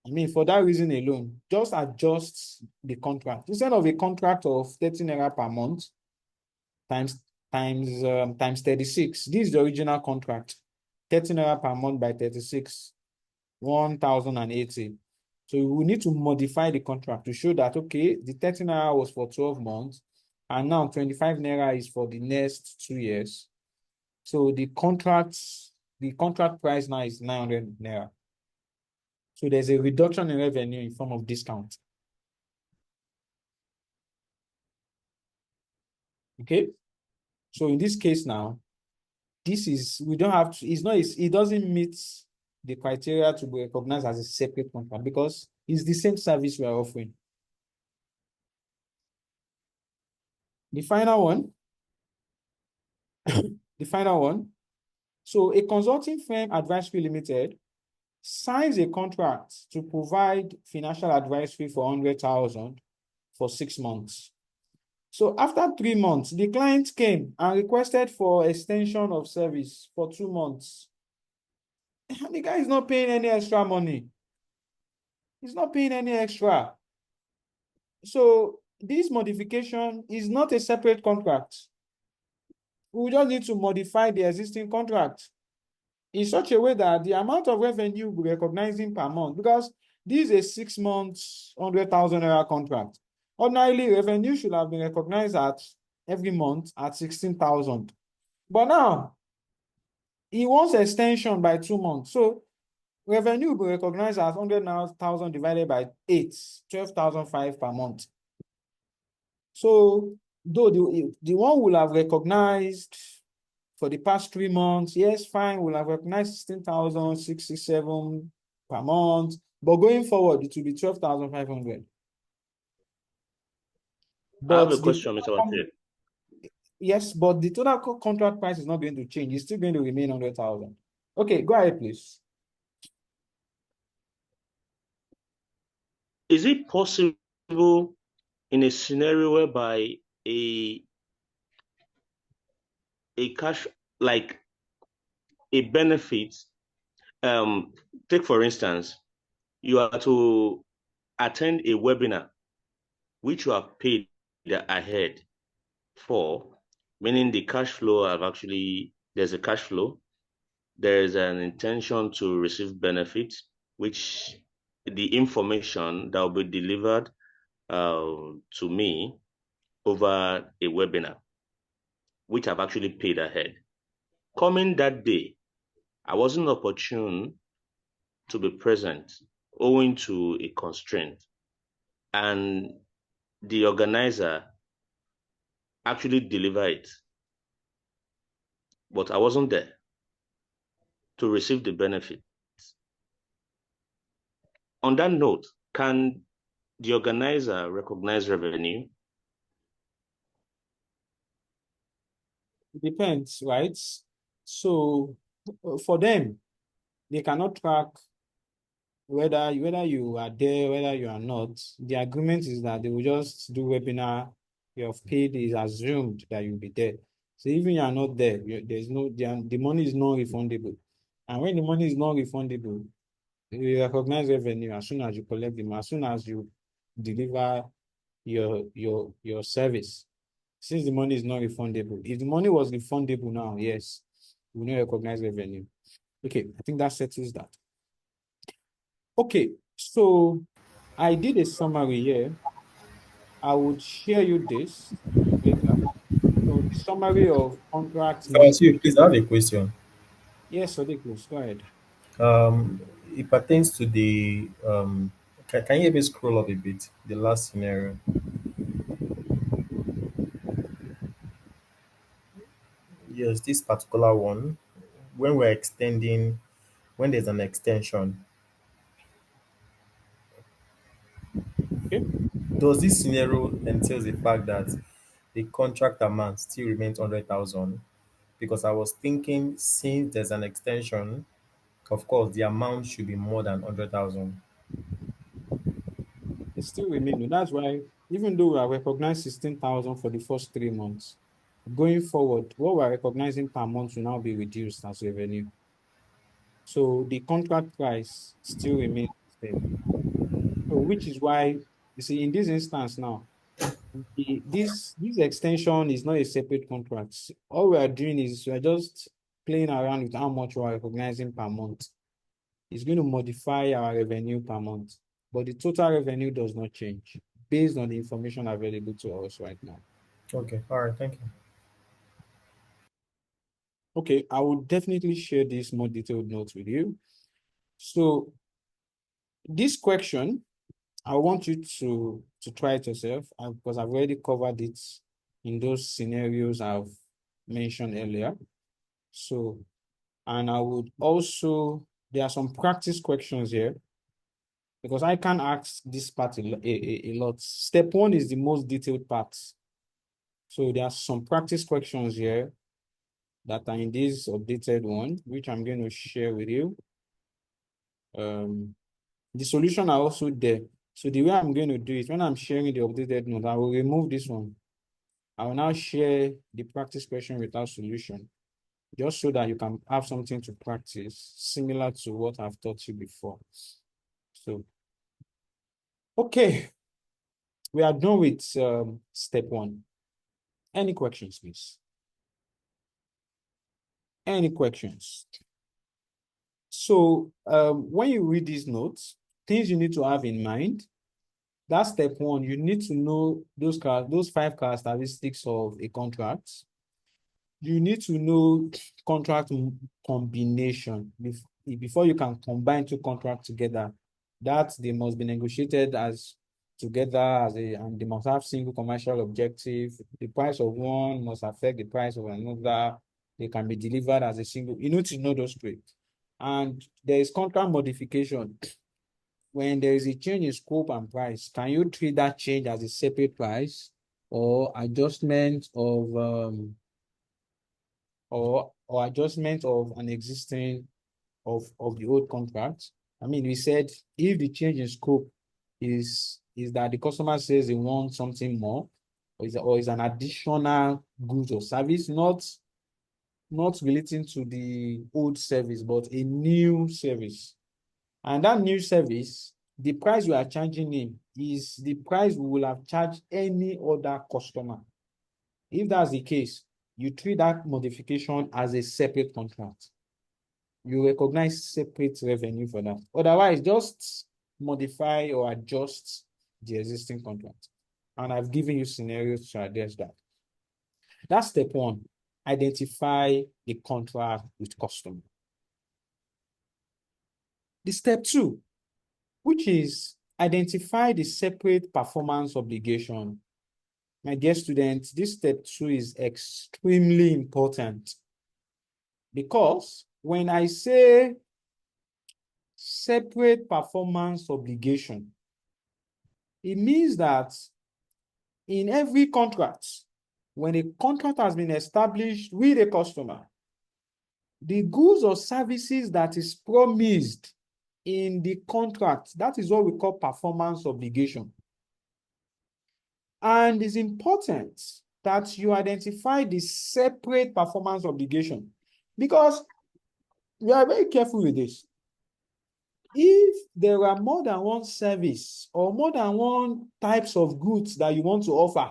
I mean, for that reason alone, just adjust the contract. Instead of a contract of 30 naira per month times times 36. This is the original contract. 30 naira per month by 36, 1,080. So we need to modify the contract to show that, okay, the 30 naira was for 12 months, and now 25 naira is for the next 2 years. So the contract price now is 900 naira. So there's a reduction in revenue in form of discount. Okay. So in this case now, we don't have to, it doesn't meet the criteria to be recognized as a separate contract because it's the same service we are offering. The final one, the final one. So a consulting firm advisory limited signs a contract to provide financial advisory for 100,000 for 6 months. So after 3 months, the client came and requested for extension of service for 2 months. And the guy is not paying any extra money. He's not paying any extra. So this modification is not a separate contract. We just need to modify the existing contract in such a way that the amount of revenue we're recognizing per month, because this is a 6 months, 100,000 naira contract. Ordinarily, revenue should have been recognized at every month at 16,000. But now, he wants extension by 2 months. So revenue will be recognized as 100,000 divided by 8, 12,500 per month. So though the one will have recognized for the past 3 months, yes, fine, we'll have recognized 16,067 per month, but going forward, it will be 12,500. I have a question, Mr. Wate. Yes, but the total contract price is not going to change. It's still going to remain 100,000. Okay, go ahead, please. Is it possible in a scenario whereby a cash, like a benefit, take for instance, you are to attend a webinar which you have paid ahead for, meaning the cash flow there's a cash flow, there's an intention to receive benefits, which the information that will be delivered to me over a webinar, which I've actually paid ahead. Coming that day, I wasn't opportune to be present owing to a constraint. And the organizer actually delivered it, but I wasn't there to receive the benefit. On that note, can the organizer recognize revenue? It depends, right? So for them, they cannot track whether you are there, whether you are not. The agreement is that they will just do webinar. Your paid is assumed that you'll be there. So even you are not there, the money is not refundable. And when the money is not refundable, you recognize revenue as soon as you collect them, as soon as you deliver your service. Since the money is not refundable. If the money was refundable now, yes, we will not recognize revenue. Okay, I think that settles that. Okay, so I did a summary here. I would share you this later. So the summary of contract Francis, modification. please, I have a question. Yes, Sadiq, go ahead. Um, it pertains to the can you maybe scroll up a bit? The last scenario. Yes, this particular one. When we're extending, when there's an extension, Okay. does this scenario entails the fact that the contract amount still remains 100,000? Because I was thinking, since there's an extension, Of course, the amount should be more than 100,000. It still remains. That's why, even though we are recognized 16,000 for the first 3 months, going forward, what we're recognizing per month will now be reduced as revenue. So the contract price still remains the same. So which is why, you see, in this instance now, this extension is not a separate contract. All we are doing is we are just playing around with how much we are recognizing per month. It's going to modify our revenue per month, but the total revenue does not change based on the information available to us right now. Okay, all right, thank you. Okay, I will definitely share this more detailed notes with you. So this question, I want you to try it yourself because I've already covered it in those scenarios I've mentioned earlier. So, and I would also, there are some practice questions here because I can ask this part a lot. Step 1 is the most detailed part. So there are some practice questions here that are in this updated one, which I'm going to share with you. The solution are also there. So the way I'm going to do it, when I'm sharing the updated note, I will remove this one. I will now share the practice question without solution, just so that you can have something to practice similar to what I've taught you before. So, okay, we are done with step 1. Any questions, please? Any questions? So when you read these notes, things you need to have in mind, that's step 1. You need to know those 5 characteristics of a contract. You need to know contract combination before you can combine 2 contracts together. That they must be negotiated as together and they must have single commercial objective. The price of one must affect the price of another. They can be delivered as a single. You need to know those 3. And there is contract modification. When there is a change in scope and price, can you treat that change as a separate price or adjustment of or adjustment of an existing of the old contract? I mean, we said if the change in scope is that the customer says they want something more, or is an additional goods or service, not relating to the old service, but a new service. And that new service, the price we are charging him is the price we will have charged any other customer. If that's the case, you treat that modification as a separate contract. You recognize separate revenue for that. Otherwise, just modify or adjust the existing contract. And I've given you scenarios to address that. That's step 1. Identify the contract with customer. The step 2, which is identify the separate performance obligation. My dear students, this step 2 is extremely important because when I say separate performance obligation, it means that in every contract, when a contract has been established with a customer, the goods or services that is promised in the contract, that is what we call performance obligation. And it's important that you identify the separate performance obligation because we are very careful with this. If there are more than one service or more than one types of goods that you want to offer,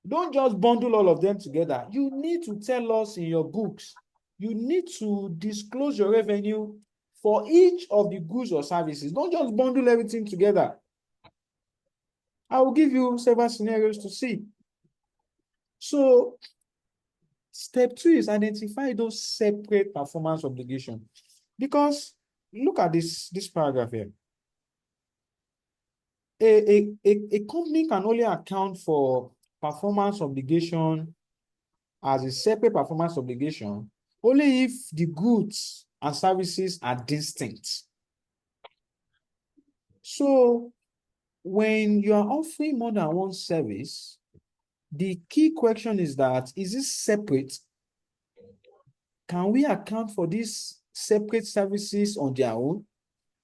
don't just bundle all of them together. You need to tell us in your books. You need to disclose your revenue for each of the goods or services. Don't just bundle everything together. I will give you several scenarios to see. So step 2 is identify those separate performance obligations. Because look at this paragraph here. A company can only account for performance obligation as a separate performance obligation only if the goods and services are distinct. So when you are offering more than one service, the key question is that, is it separate? Can we account for this separate services on their own?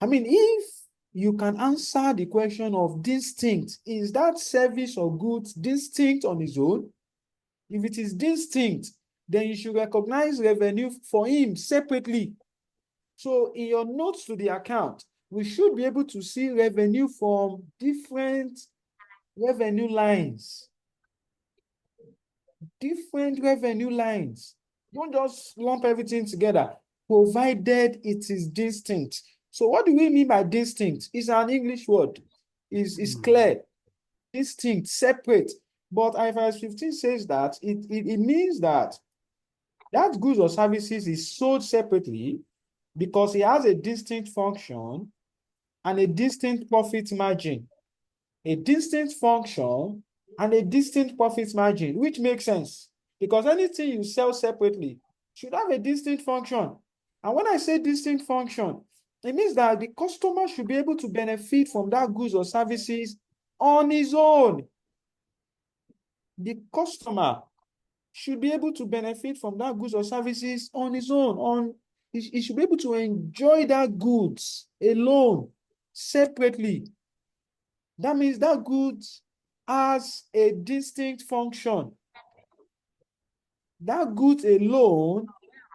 I mean, if you can answer the question of distinct, is that service or goods distinct on its own? If it is distinct, then you should recognize revenue for him separately. So in your notes to the account, we should be able to see revenue from different revenue lines. Different revenue lines. Don't just lump everything together, provided it is distinct. So what do we mean by distinct? It's an English word. It's clear, distinct, separate. But IFRS 15 says that it means that goods or services is sold separately because it has a distinct function and a distinct profit margin. A distinct function and a distinct profit margin, which makes sense because anything you sell separately should have a distinct function. And when I say distinct function, it means that the customer should be able to benefit from that goods or services on his own. The customer should be able to benefit from that goods or services on his own. He should be able to enjoy that goods alone, separately. That means that goods has a distinct function. That goods alone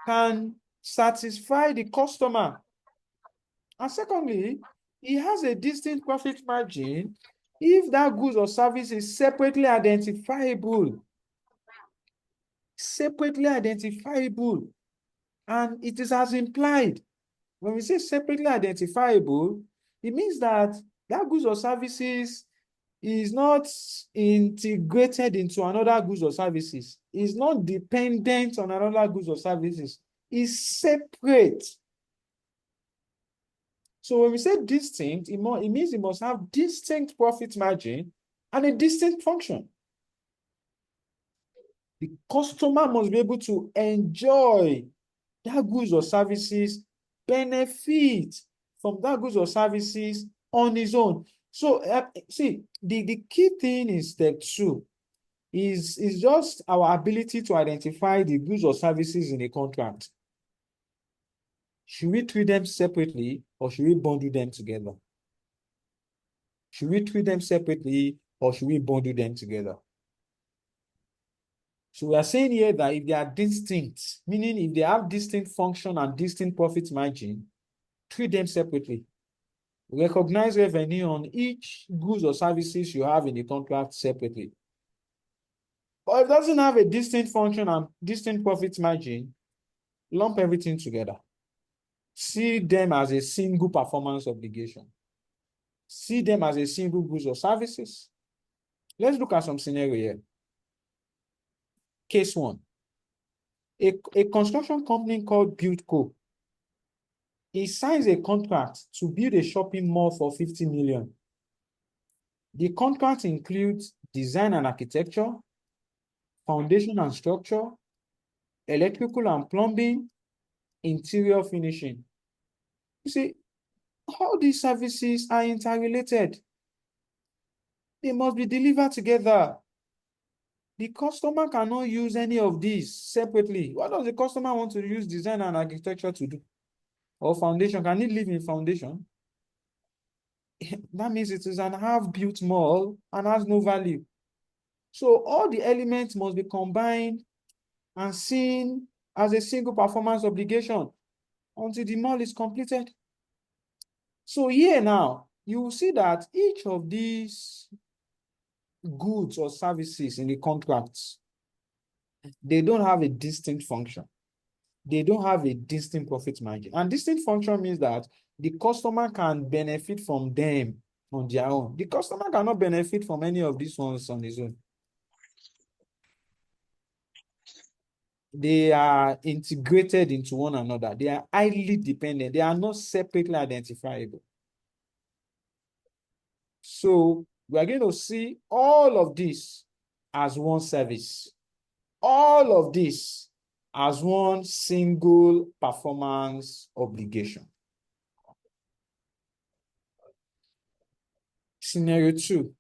can satisfy the customer. And secondly, it has a distinct profit margin if that goods or service is separately identifiable. Separately identifiable. And it is as implied. When we say separately identifiable, it means that goods or services is not integrated into another goods or services. It's not dependent on another goods or services. It's separate. So when we say distinct, it means it must have distinct profit margin and a distinct function. The customer must be able to enjoy that goods or services, benefit from that goods or services on his own. So see, the key thing in step 2 is just our ability to identify the goods or services in a contract. Should we treat them separately or should we bundle them together? Should we treat them separately or should we bundle them together? So we are saying here that if they are distinct, meaning if they have distinct function and distinct profit margin, treat them separately. Recognize revenue on each goods or services you have in the contract separately. But if it doesn't have a distinct function and distinct profit margin, lump everything together. See them as a single performance obligation. See them as a single goods or services. Let's look at some scenario here. Case 1. A construction company called BuildCo. He signs a contract to build a shopping mall for 50 million. The contract includes design and architecture, foundation and structure, electrical and plumbing, interior finishing. You see, all these services are interrelated. They must be delivered together. The customer cannot use any of these separately. What does the customer want to use design and architecture to do? Or foundation? Can he live in foundation? That means it is an half-built mall and has no value. So all the elements must be combined and seen as a single performance obligation until the mall is completed. So here now, you will see that each of these goods or services in the contracts, they don't have a distinct function. They don't have a distinct profit margin. And distinct function means that the customer can benefit from them on their own. The customer cannot benefit from any of these ones on his own. They are integrated into one another. They are highly dependent. They are not separately identifiable. So we are going to see all of this as one service. All of this as one single performance obligation. Scenario 2.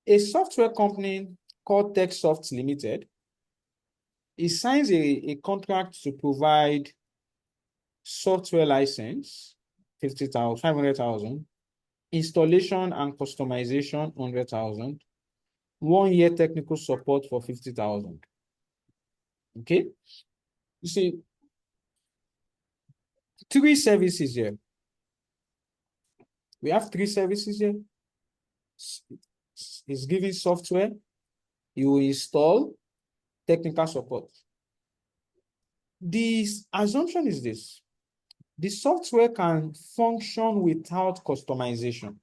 A software company called TechSoft Limited, it signs a contract to provide software license, 50,000, 500,000. Installation and customization, 100,000. 1 year technical support for 50,000. Okay. You see, 3 services here. We have 3 services here. It's giving software, you install, technical support. The assumption is this: the software can function without customization,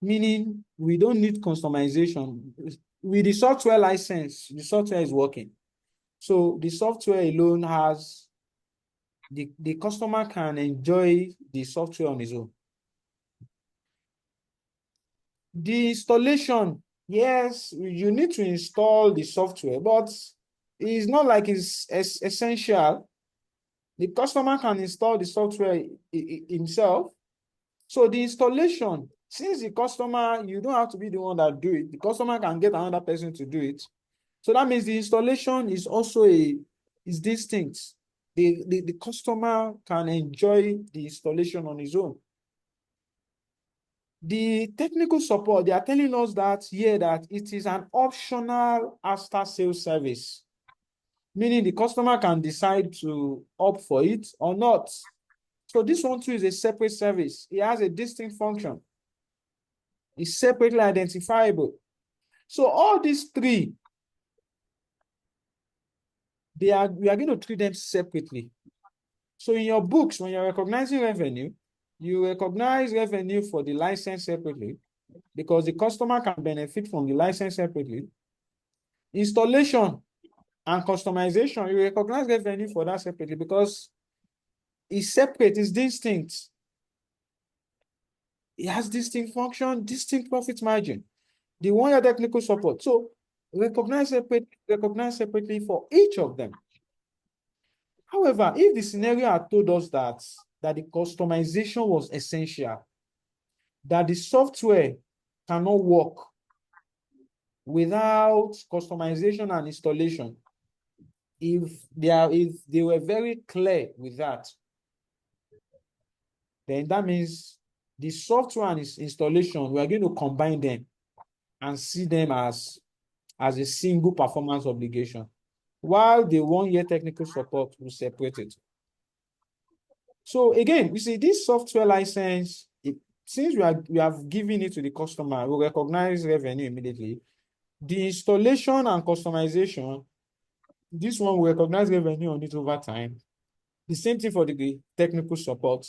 meaning we don't need customization. With the software license, the software is working. So the software alone has, the customer can enjoy the software on his own. The installation, yes, you need to install the software, but it's not like it's essential. The customer can install the software himself. So the installation, since the customer, you don't have to be the one that do it. The customer can get another person to do it. So that means the installation is also is distinct. The customer can enjoy the installation on his own. The technical support, they are telling us that here that it is an optional after sales service, meaning the customer can decide to opt for it or not. So this one too is a separate service. It has a distinct function. It's separately identifiable. So all these 3, we are going to treat them separately. So in your books, when you're recognizing revenue, you recognize revenue for the license separately because the customer can benefit from the license separately. Installation and customization, you recognize revenue for that separately because it's separate, it's distinct. It has distinct function, distinct profit margin. The 1 year technical support. So recognize separately for each of them. However, if the scenario had told us that the customization was essential, that the software cannot work without customization and installation, if they were very clear with that, then that means the software and its installation, we are going to combine them and see them as a single performance obligation, while the 1 year technical support will separate it. So again, you see this software license, since we have given it to the customer, we recognize revenue immediately. The installation and customization, this one will recognize revenue on it over time. The same thing for the technical support.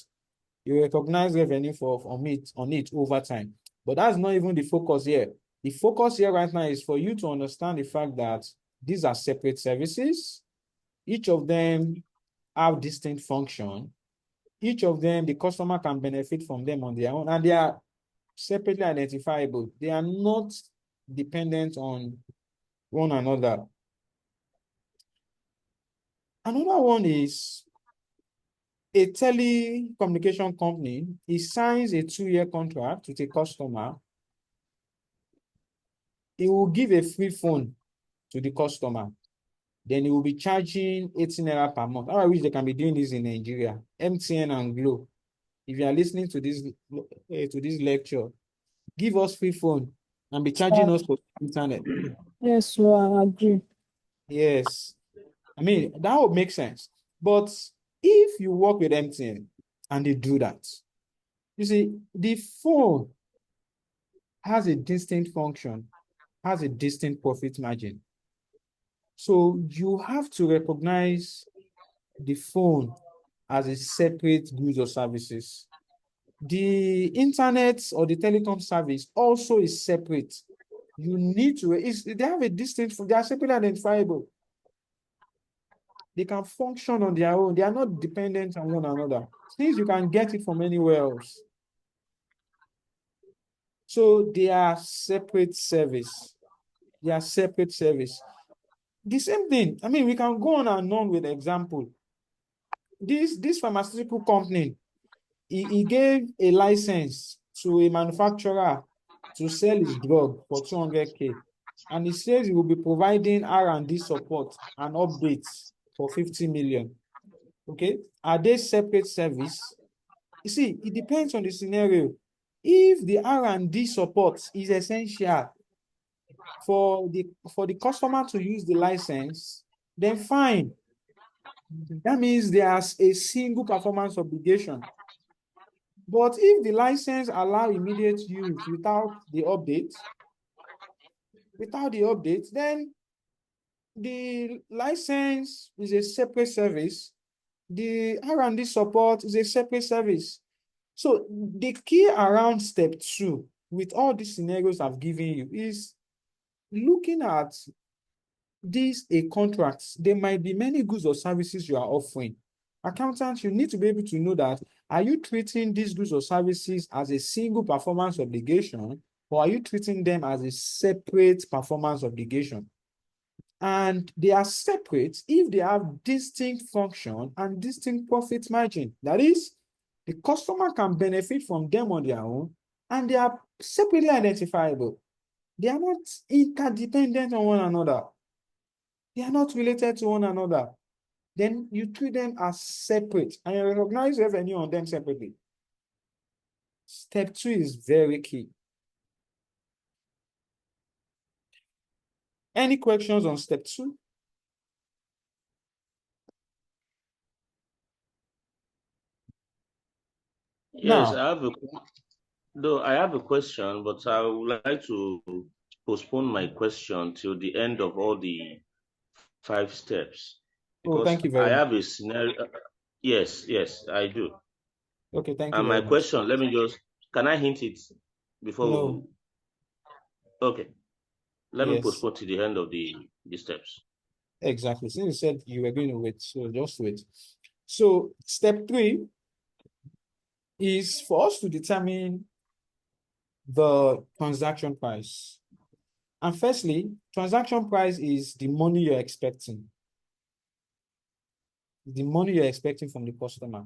You recognize revenue on it over time. But that's not even the focus here. The focus here right now is for you to understand the fact that these are separate services. Each of them have distinct function. Each of them, the customer can benefit from them on their own, and they are separately identifiable. They are not dependent on one another. Another one is a telecommunication company. He signs a 2-year contract with a customer. He will give a free phone to the customer. Then he will be charging 18 naira per month. I wish they can be doing this in Nigeria. MTN and Glo. If you are listening to this lecture, give us free phone and be charging us for internet. Yes, well, I agree. Yes. I mean, that would make sense. But if you work with MTN and they do that, you see, the phone has a distinct function, has a distinct profit margin. So you have to recognize the phone as a separate goods or services. The internet or the telecom service also is separate. You need to, they have a distinct, they are separately identifiable. They can function on their own. They are not dependent on one another. Since you can get it from anywhere else. So they are separate service. They are separate service. The same thing. I mean, we can go on and on with example. This pharmaceutical company, he gave a license to a manufacturer to sell his drug for 200K. And he says he will be providing R&D support and updates for 50 million. Okay, are they separate service? You see, it depends on the scenario. If the R&D support is essential for the customer to use the license, then fine. That means there's a single performance obligation. But if the license allow immediate use without the update, then the license is a separate service. The R&D support is a separate service. So the key around step 2, with all these scenarios I've given you, is looking at these contracts. There might be many goods or services you are offering. Accountants, you need to be able to know that, are you treating these goods or services as a single performance obligation, or are you treating them as a separate performance obligation? And they are separate if they have distinct function and distinct profit margin. That is, the customer can benefit from them on their own, and they are separately identifiable. They are not interdependent on one another. They are not related to one another. Then you treat them as separate and you recognize revenue on them separately. Step 2 is very key. Any questions on step 2? Yes, Now, I have a question, but I would like to postpone my question till the end of all the 5 steps, oh, because thank you I very much. have a scenario. Yes, I do. Okay, thank you And very my much. question, can I hint it before No, okay, let me yes, postpone to the end of the steps. exactly. Since you said you were going to wait, so just wait. So step 3 is for us to determine the transaction price. And firstly, transaction price is the money you're expecting. The money you're expecting from the customer.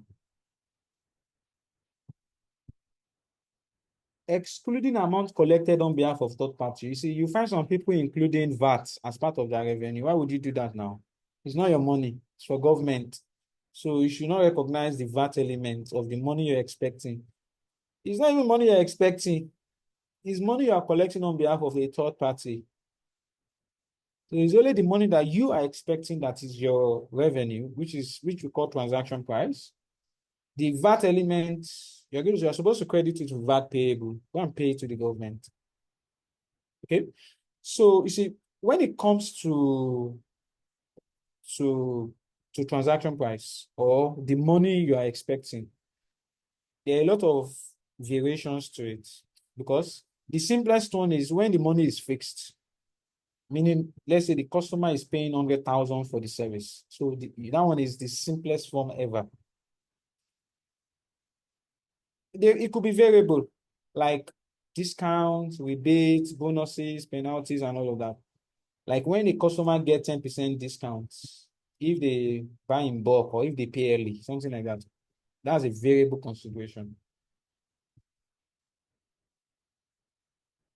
Excluding amount collected on behalf of third party. You see, you find some people including VAT as part of their revenue. Why would you do that now? It's not your money, it's for government. So you should not recognize the VAT element of the money you're expecting. It's not even money you're expecting, it's money you are collecting on behalf of a third party. So it's only the money that you are expecting that is your revenue, which we call transaction price. The VAT element, you're supposed to credit it to VAT payable. Go and pay it to the government. Okay. So you see, when it comes to transaction price or the money you are expecting, there are a lot of variations to it, because the simplest one is when the money is fixed. Meaning, let's say the customer is paying 100,000 for the service. So that one is the simplest form ever. It could be variable, like discounts, rebates, bonuses, penalties, and all of that. Like when the customer gets 10% discounts, if they buy in bulk or if they pay early, something like that. That's a variable consideration.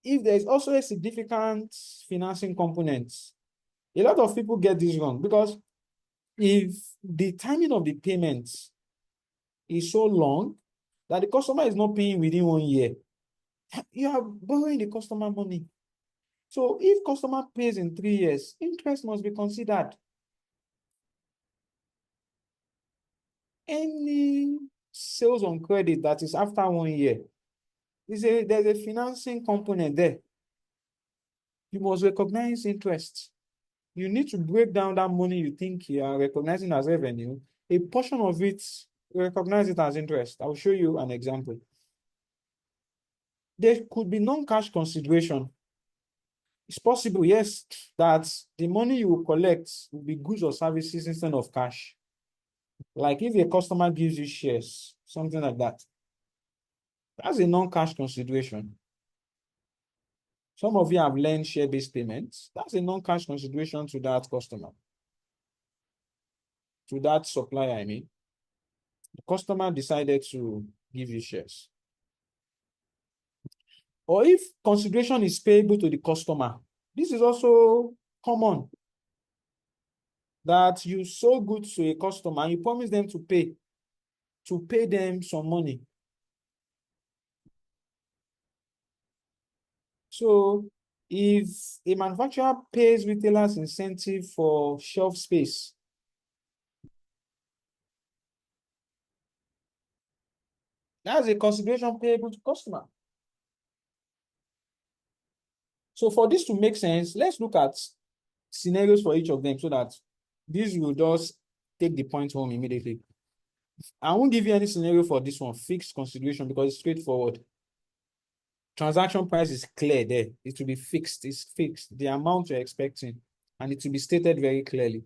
If there's also a significant financing component, a lot of people get this wrong, because if the timing of the payments is so long that the customer is not paying within 1 year, you are borrowing the customer money. So if customer pays in 3 years, interest must be considered. Any sales on credit that is after 1 year, there's a financing component there. You must recognize interest. You need to break down that money you think you are recognizing as revenue. A portion of it, recognize it as interest. I'll show you an example. There could be non-cash consideration. It's possible, yes, that the money you will collect will be goods or services instead of cash. Like if a customer gives you shares, something like that. That's a non-cash consideration. Some of you have learned share-based payments. That's a non-cash consideration to that customer, to that supplier, I mean. The customer decided to give you shares. Or if consideration is payable to the customer, this is also common. that you sold goods to a customer and you promise them to pay them some money. So if a manufacturer pays retailers incentive for shelf space, that's a consideration payable to customer. So for this to make sense, let's look at scenarios for each of them so that this will just take the point home immediately. I won't give you any scenario for this one, fixed consideration, because it's straightforward. Transaction price is clear there. It will be fixed. It's fixed. The amount you're expecting, and it will be stated very clearly.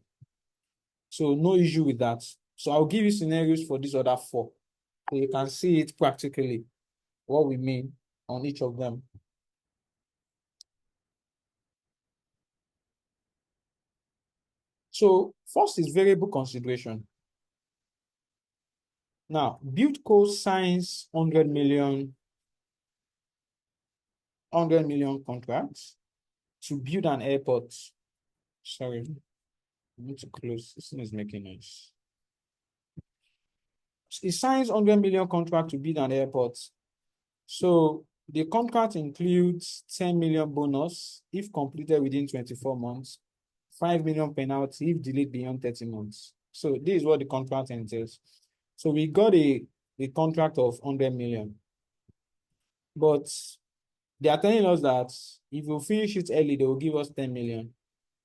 So no issue with that. So I'll give you scenarios for these other four, so you can see it practically, what we mean on each of them. So first is variable consideration. Now, BuildCo signs 100 million contracts to build an airport. Sorry, I need to close. This thing is making noise. It signs 100 million contract to build an airport. So the contract includes 10 million bonus if completed within 24 months, 5 million penalty if delayed beyond 30 months. So this is what the contract entails. So we got a contract of 100 million. But they are telling us that if we finish it early, they will give us 10 million.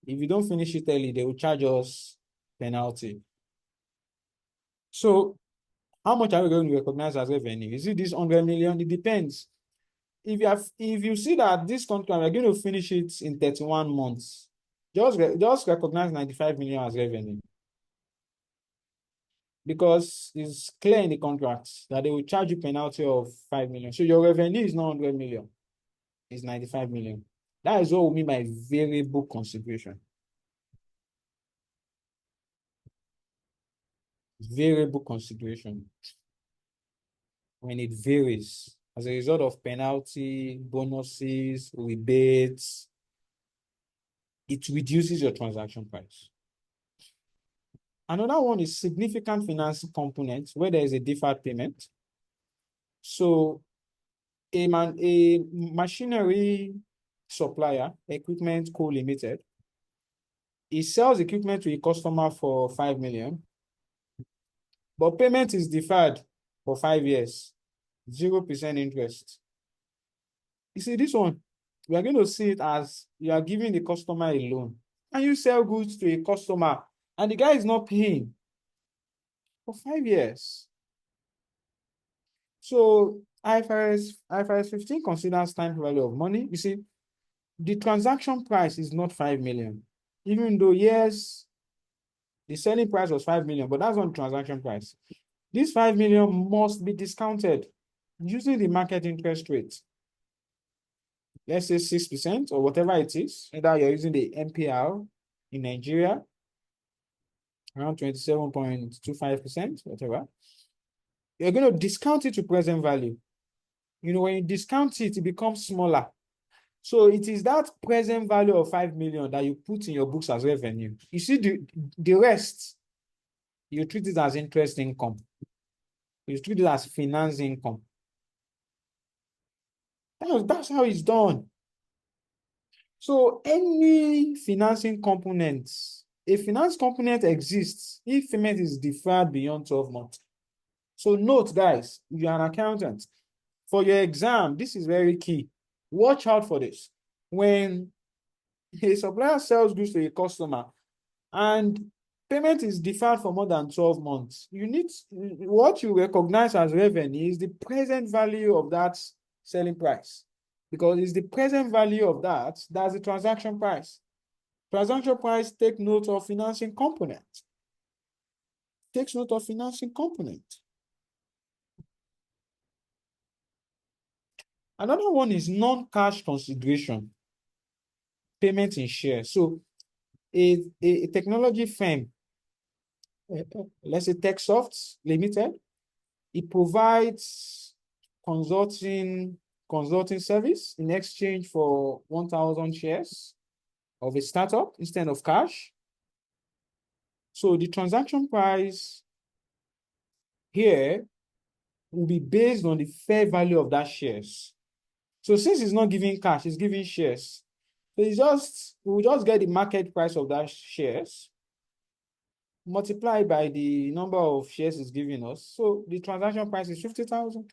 If we don't finish it early, they will charge us penalty. So how much are we going to recognize as revenue? Is it this 100 million? It depends. If you see that this contract, we're going to finish it in 31 months, just recognize 95 million as revenue. Because it's clear in the contract that they will charge you penalty of 5 million. So your revenue is not 100 million, it's 95 million. That is what we mean by variable consideration. Variable consideration. When it varies as a result of penalty, bonuses, rebates, it reduces your transaction price. Another one is significant financing component where there is a deferred payment. So a machinery supplier, Equipment Co. Limited, he sells equipment to a customer for 5 million, but payment is deferred for 5 years, 0% interest. You see, this one, we are going to see it as you are giving the customer a loan and you sell goods to a customer and the guy is not paying for 5 years. So IFRS 15 considers time value of money. You see, the transaction price is not 5 million, even though, yes, the selling price was 5 million, but that's not the transaction price. This 5 million must be discounted using the market interest rate. Let's say 6% or whatever it is, either you're using the MPR in Nigeria, around 27.25%, whatever. You're going to discount it to present value. You know, when you discount it, it becomes smaller. So it is that present value of 5 million that you put in your books as revenue. You see, the rest, you treat it as interest income. You treat it as finance income. That's how it's done. So any financing component, a finance component exists if payment is deferred beyond 12 months. So note, guys, if you're an accountant, for your exam, this is very key. Watch out for this. When a supplier sells goods to a customer and payment is deferred for more than 12 months, what you recognize as revenue is the present value of that selling price. Because it's the present value of that's the transaction price. Transaction price take note of financing component. Takes note of financing component. Another one is non-cash consideration, payment in shares. So a technology firm, let's say TechSoft Limited, it provides consulting service in exchange for 1,000 shares of a startup instead of cash. So the transaction price here will be based on the fair value of that shares. So since it's not giving cash, it's giving shares. So we'll just get the market price of that shares, multiply by the number of shares it's giving us. So the transaction price is 50,000.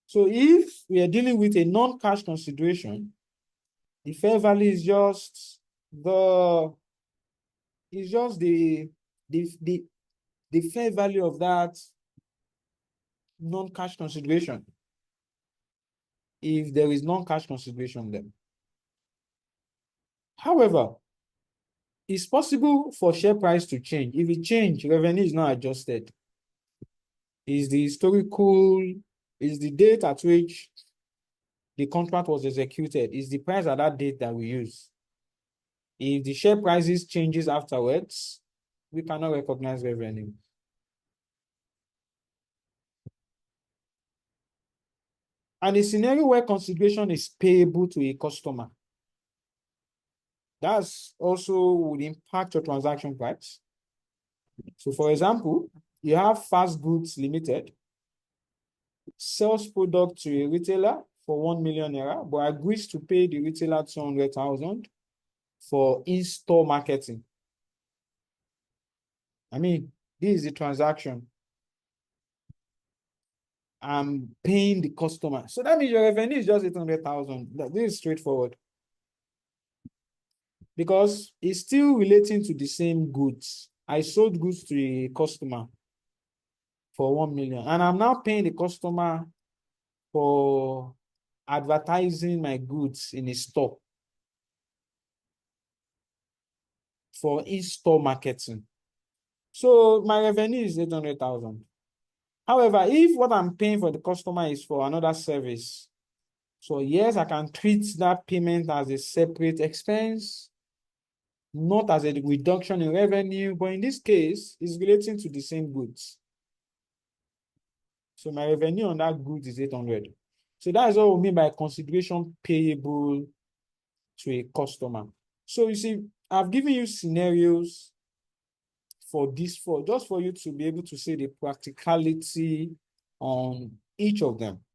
So if we are dealing with a non-cash consideration, the fair value is just the fair value of that non-cash consideration, if there is non-cash consideration then. However, it's possible for share price to change. If it change, revenue is not adjusted. Is the date at which the contract was executed, is the price at that date that we use. If the share prices changes afterwards, we cannot recognize revenue. And a scenario where consideration is payable to a customer, that's also would impact your transaction price. So for example, you have Fast Goods Limited, sells product to a retailer for 1 million naira, but agrees to pay the retailer 200,000 for in-store marketing. I mean, this is the transaction. I'm paying the customer. So that means your revenue is just 800,000. This is straightforward. Because it's still relating to the same goods. I sold goods to a customer for 1 million. And I'm now paying the customer for advertising my goods in a store for in-store marketing. So my revenue is 800,000. However, if what I'm paying for the customer is for another service, so yes, I can treat that payment as a separate expense, not as a reduction in revenue, but in this case, it's relating to the same goods. So my revenue on that good is 800. So that is what we mean by consideration payable to a customer. So you see, I've given you scenarios for just for you to be able to see the practicality on each of them.